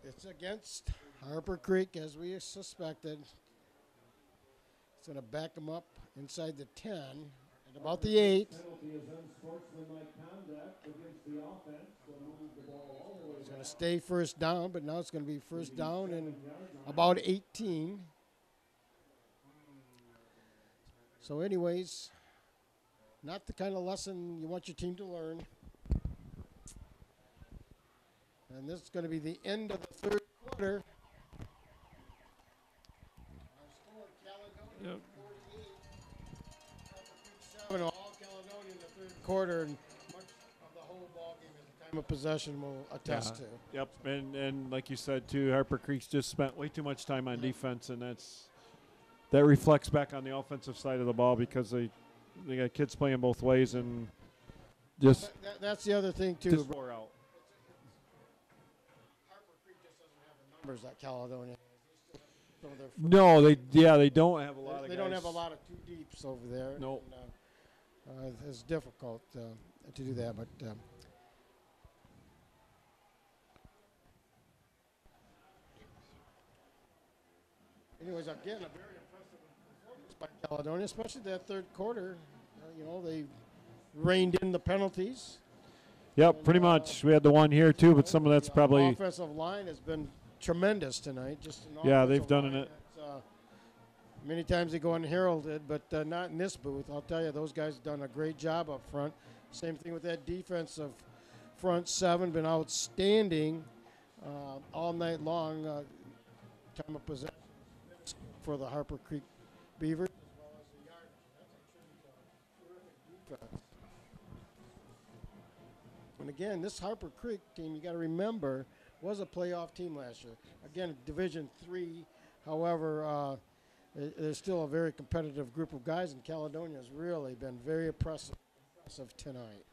It's against Harper Creek, as we suspected. It's going to back them up inside the 10 at about the 8. It's going to stay first down, but now it's going to be first down and about 18. So anyways, not the kind of lesson you want your team to learn. And this is going to be the end of the third quarter. Our score, Caledonia 48, Harper Creek 7, all Caledonia in the third quarter, and much of the whole ball game as the time of possession will attest to. Yep, and like you said too, Harper Creek's just spent way too much time on defense, and that reflects back on the offensive side of the ball because they got kids playing both ways and just That's the other thing too. just wore out. Numbers that Caledonia. No, they don't have a lot of. They don't have a lot of two deeps over there. Nope. And, it's difficult to do that, but. Anyways, again, a very impressive performance by Caledonia, especially that third quarter. They reined in the penalties. Yep, and, pretty much. We had the one here too, but some of that's probably. The offensive line has been tremendous tonight. They've done it. Many times they go unheralded, but not in this booth. I'll tell you, those guys have done a great job up front. Same thing with that defensive front seven, been outstanding all night long. Time of possession for the Harper Creek Beavers. And again, this Harper Creek team, you got to remember, was a playoff team last year. Again, Division III. However, there's still a very competitive group of guys, and Caledonia has really been very impressive tonight.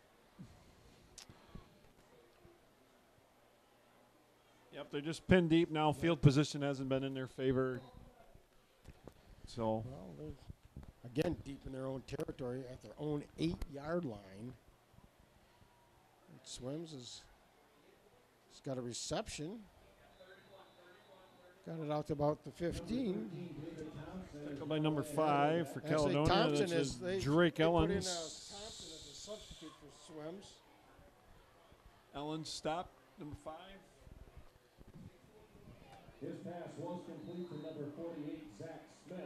Yep, they're just pinned deep now. Field position hasn't been in their favor. So, well, they're, again, deep in their own territory at their own 8-yard line. Swims has got a reception. Got it out to about the 15. Tackled by number 5 for Caledonia. Thompson is Drake Ellens. Put in Thompson as a substitute for Swims. Ellens stopped, number 5. His pass was complete to number 48, Zach Smith.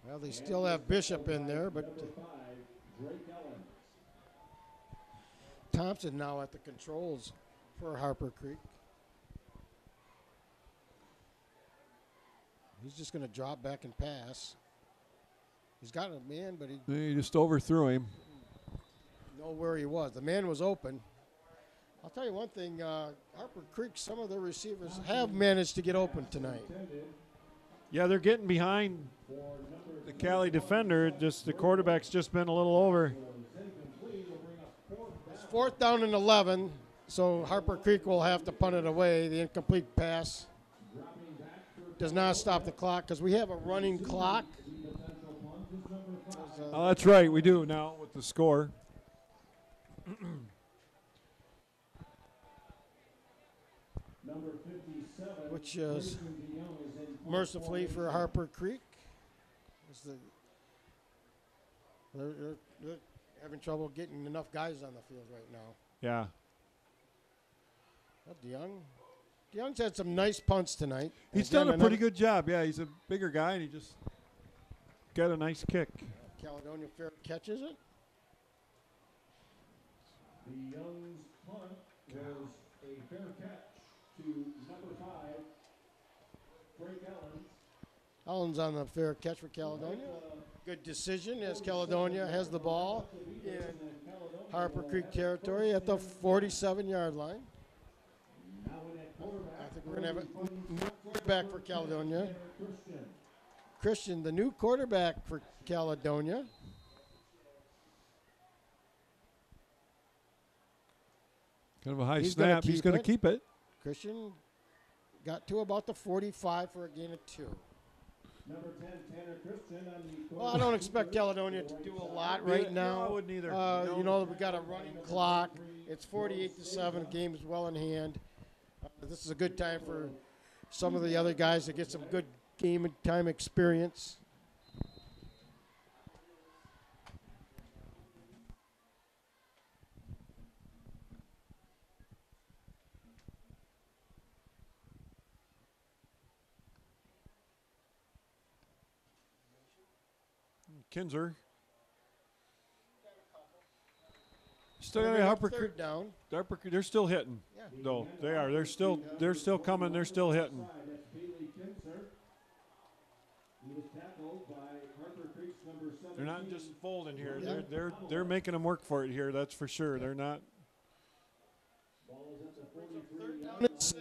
Well, they still have Bishop in there, but Number 5, Drake Ellens. Thompson now at the controls for Harper Creek. He's just going to drop back and pass. He's got a man, but he just overthrew him. Know where he was. The man was open. I'll tell you one thing, Harper Creek, some of their receivers have managed to get open tonight. Yeah, they're getting behind the Cali defender. Just the quarterback's just been a little over. It's 4th down and 11, so Harper Creek will have to punt it away. The incomplete pass does not stop the clock because we have a running clock. Oh, that's right, we do now with the score. Which is mercifully for Harper Creek. They're having trouble getting enough guys on the field right now. Yeah. Well, DeYoung's had some nice punts tonight. He's done a pretty good job. Yeah, he's a bigger guy, and he just got a nice kick. Caledonia fair catches it. DeYoung's punt was a fair catch to number 5, Drake Ellens. Ellens on the fair catch for Caledonia. Good decision as Caledonia has the ball in Harper Creek territory at the 47-yard line. I think we're going to have a new quarterback for Caledonia. Christian, the new quarterback for Caledonia. Kind of a high He's snap. He's going to keep it. Christian got to about the 45 for a gain of 2. Number 10, Tanner Christian on the Well, I don't expect Caledonia to do a lot right now. No, I wouldn't either. You know, we got a running clock. It's 48-7. Game is well in hand. This is a good time for some of the other guys to get some good game time experience. Kinzer. Still got Harper Creek down. Harper Creek. They're still hitting. Yeah. No, they are. They're still coming. They're still hitting. They're not just folding here. Yeah. They're making them work for it here. That's for sure. They're not. Down at 6.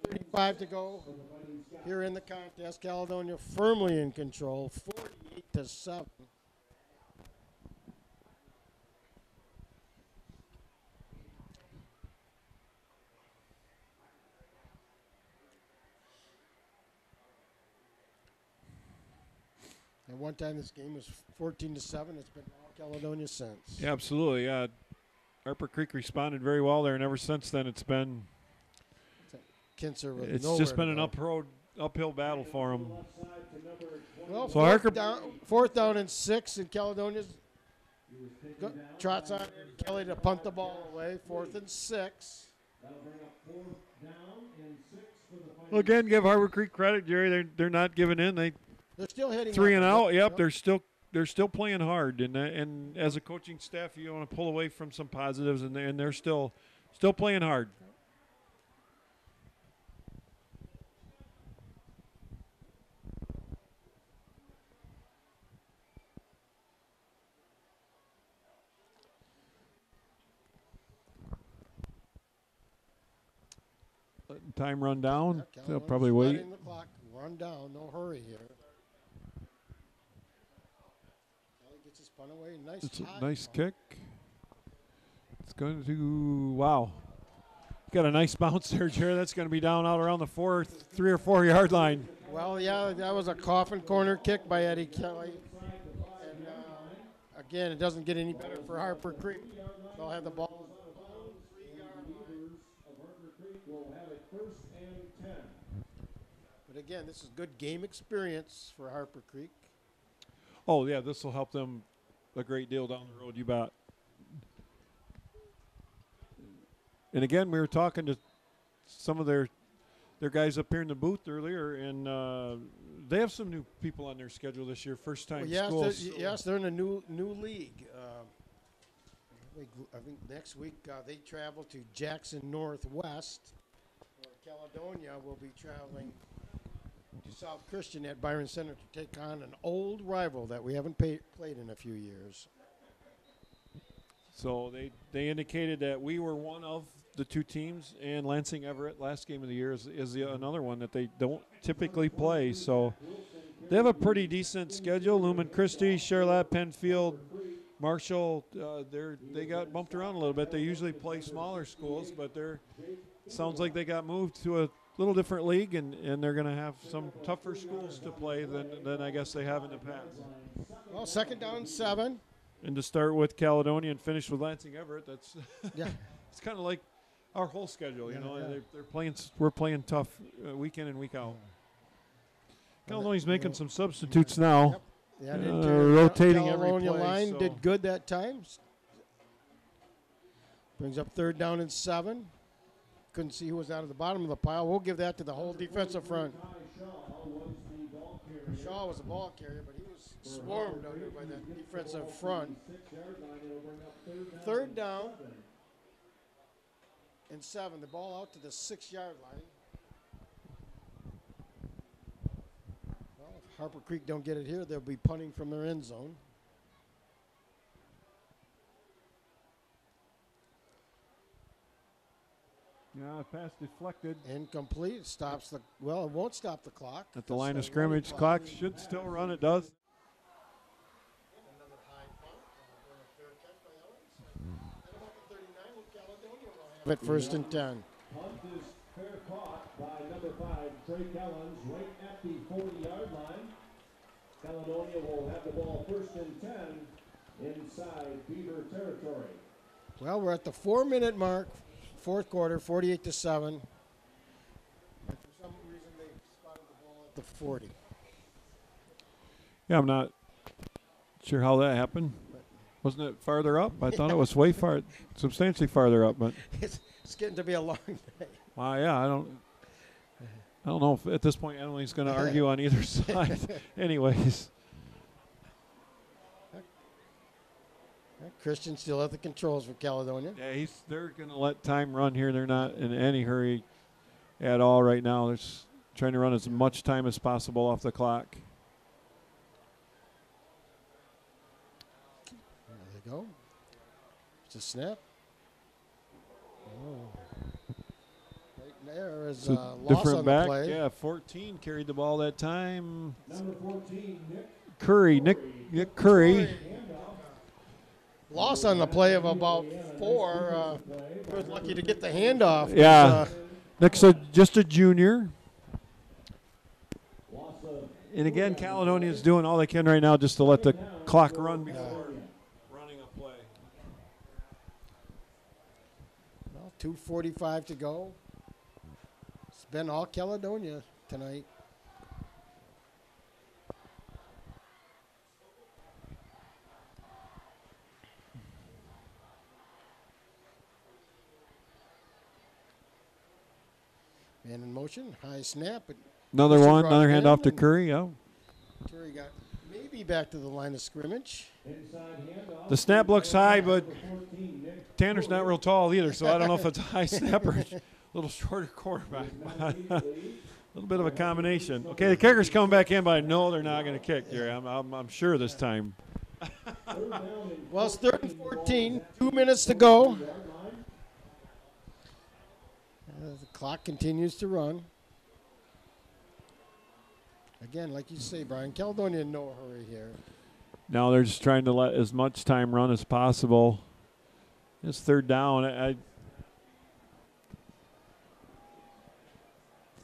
8:35 to go here in the contest. Caledonia firmly in control, 48-7. At one time, this game was 14-7. It's been all Caledonia since. Yeah, absolutely. Yeah, Harper Creek responded very well there, and ever since then, it's been. Kinzer with It's nowhere just been to an go. uphill battle for him. Well, So fourth down and 6, and Caledonia's trots on Kelly to punt the ball away. 4th and 6. Well, again, give Harper Creek credit, Jerry. They're not giving in. They're still hitting 3 and out. Yep, Yep. they're still playing hard, and as a coaching staff, you want to pull away from some positives, and they're still playing hard. Letting time run down. They'll probably wait. Letting the clock run down. No hurry here. Kelly gets his punt away. It's a nice kick. It's going to, wow. Got a nice bounce there, Jerry. That's going to be down out around the 3 or 4 yard line. Well, yeah, that was a coffin corner kick by Eddie Kelly. And again, it doesn't get any better for Harper Creek. They'll have the ball. But again, this is good game experience for Harper Creek. Oh, yeah, this will help them a great deal down the road, you bet. And again, we were talking to some of their guys up here in the booth earlier, and they have some new people on their schedule this year, first time schools. Yes, they're in a new league. I think next week they travel to Jackson Northwest. Caledonia will be traveling to South Christian at Byron Center to take on an old rival that we haven't played in a few years. So they indicated that we were one of the 2 teams, and Lansing Everett, last game of the year, is another one that they don't typically play. So they have a pretty decent schedule. Lumen Christi, Charlotte, Penfield, Marshall, they got bumped around a little bit. They usually play smaller schools, but sounds like they got moved to a little different league, and they're going to have some tougher schools to play than I guess they have in the past. Well, 2nd down, 7. And to start with Caledonia and finish with Lansing Everett, that's Yeah. it's kind of like our whole schedule, you know. Yeah. They're playing. We're playing tough week in and week out. Caledonia's making some substitutes now. Yep. Rotating every Caledonia play. line So did good that time. Brings up 3rd down and 7. Couldn't see who was out of the bottom of the pile. We'll give that to the whole defensive front. Shaw was the ball carrier, but he was swarmed out here by that defensive front. 3rd down and 7. The ball out to the 6-yard line. Well, if Harper Creek don't get it here, they'll be punting from their end zone. yeah, pass deflected Incomplete. Stops the, well, it won't stop the clock. at the line of scrimmage. Clock should still run. It does. Another high punt. 3rd catch by Owens. At about the at 1st and 10. Punt is fair caught by number 5, Trey Kellens, right at the 40-yard line. Caledonia will have the ball 1st and 10 inside Beaver territory. Well, we're at the 4-minute mark, 4th quarter, 48-7. And for some reason, they spotted the ball at the 40. Yeah, I'm not sure how that happened. Wasn't it farther up? I thought it was way far, substantially farther up. But It's getting to be a long day. yeah, I don't know if at this point Emily's going to argue on either side. Anyways, Christian still at the controls for Caledonia. yeah, they're going to let time run here. They're not in any hurry at all right now. They're just trying to run as much time as possible off the clock. There they go. It's a snap. Oh. Right there is It's loss different on back. the play. Yeah, 14 carried the ball that time. Number 14, Nick Curry. Loss on the play of about 4. Was lucky to get the handoff. Yeah. Nick's just a junior. And again, Caledonia is doing all they can right now just to let the clock run before running a play. Well, 2:45 to go. It's been all Caledonia tonight. Man in motion, high snap. But Another Christian one, brought another it hand in, off to and Curry. Yeah. Curry got maybe back to the line of scrimmage. The snap looks high, but Tanner's not real tall either, so I don't know if it's a high snap or a little shorter quarterback. A little bit of a combination. Okay, the kicker's coming back in, but I know they're not going to kick, Gary. I'm sure this time. Well, it's 3rd and 14, 2 minutes to go. The clock continues to run. Again, like you say, Brian, Caledonia in no hurry here. Now they're just trying to let as much time run as possible. It's 3rd down.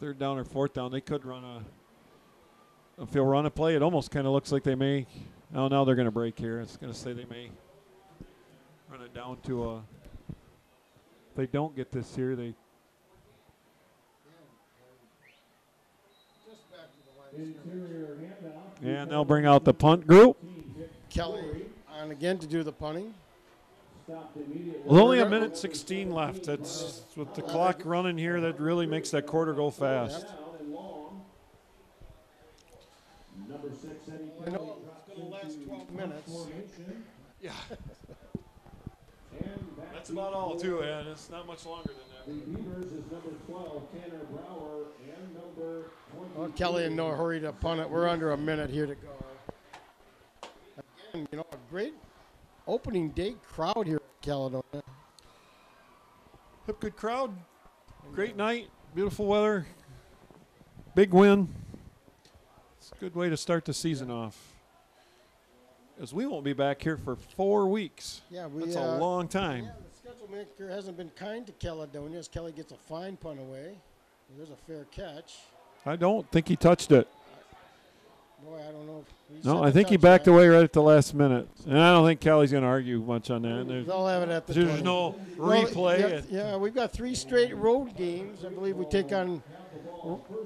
3rd down or 4th down, they could run if they'll run a play, it almost kind of looks like they may. Oh, now they're going to break here. It's going to say they may run it down to a. If they don't get this here, they. Yeah, and they'll bring out the punt group. Kelly on again to do the punting. With only a minute 16 left. That's with the clock running here. That really makes that quarter go fast. I know it's going to last 12 minutes. Yeah. That's about all, too, and it's not much longer than that. The Beavers is number 12, Tanner Brower, and number 20. Well, Kelly in no hurry to punt it. We're under a minute here to go. Again, a great opening day crowd here at Caledonia. Hip, good crowd. Great night. Beautiful weather. Big win. It's a good way to start the season off. As we won't be back here for 4 weeks. Yeah, That's a long time. Yeah, the schedule maker hasn't been kind to Caledonia as Kelly gets a fine punt away. There's a fair catch. I don't think he touched it. Boy, I don't know. No, I think he backed away right at the last minute. And I don't think Kelly's going to argue much on that. They'll have it at the There's 20. no replay. Yeah, we've got 3 straight road games. I believe we take on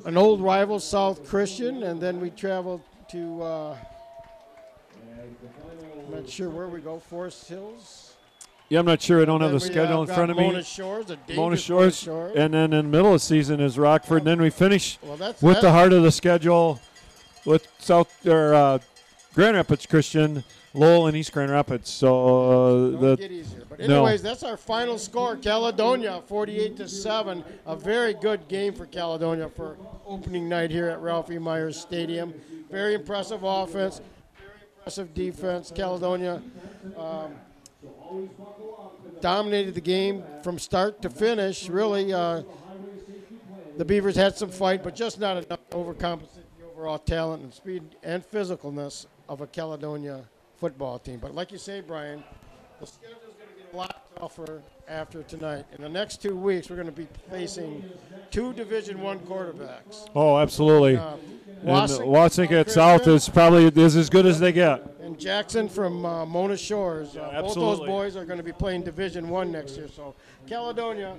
an old rival, South Christian, and then we travel to, I'm not sure where we go, Forest Hills. Yeah, I'm not sure. I don't have the Then we, schedule in got front of me. Mona Shores, Mona Shores. And then in the middle of the season is Rockford. And then we finish with the heart of the schedule with Grand Rapids Christian, Lowell, and East Grand Rapids. So Don't get easier. But anyways, that's our final score. Caledonia 48-7. A very good game for Caledonia for opening night here at Ralph E. Myers Stadium. Very impressive offense, very impressive defense. Caledonia dominated the game from start to finish. Really, the Beavers had some fight, but just not enough to overcompensate the overall talent and speed and physicalness of a Caledonia football team. But like you say, Brian, the schedule is going to get a lot tougher after tonight. In the next 2 weeks, we're going to be facing 2 Division I quarterbacks. Oh, absolutely. Wasink South is probably as good as they get. And Jackson from Mona Shores. Both absolutely. those boys are going to be playing Division I next year. So Caledonia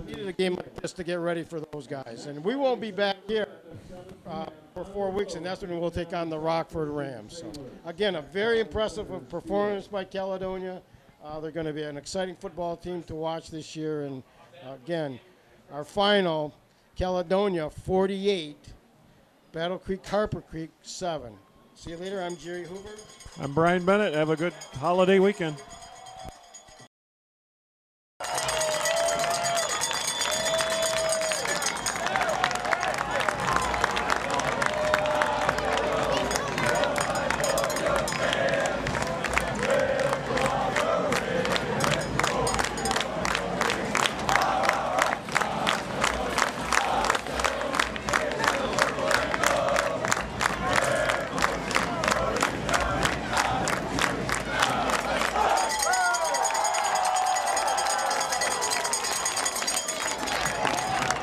needed a game like this to get ready for those guys. And we won't be back here for 4 weeks, and that's when we'll take on the Rockford Rams. So, again, a very impressive performance by Caledonia. They're going to be an exciting football team to watch this year. And, again, our final, Caledonia 48, Battle Creek, Harper Creek 7. See you later. I'm Jerry Hoover. I'm Brian Bennett. Have a good holiday weekend.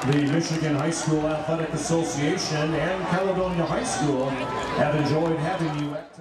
The Michigan High School Athletic Association and Caledonia High School have enjoyed having you at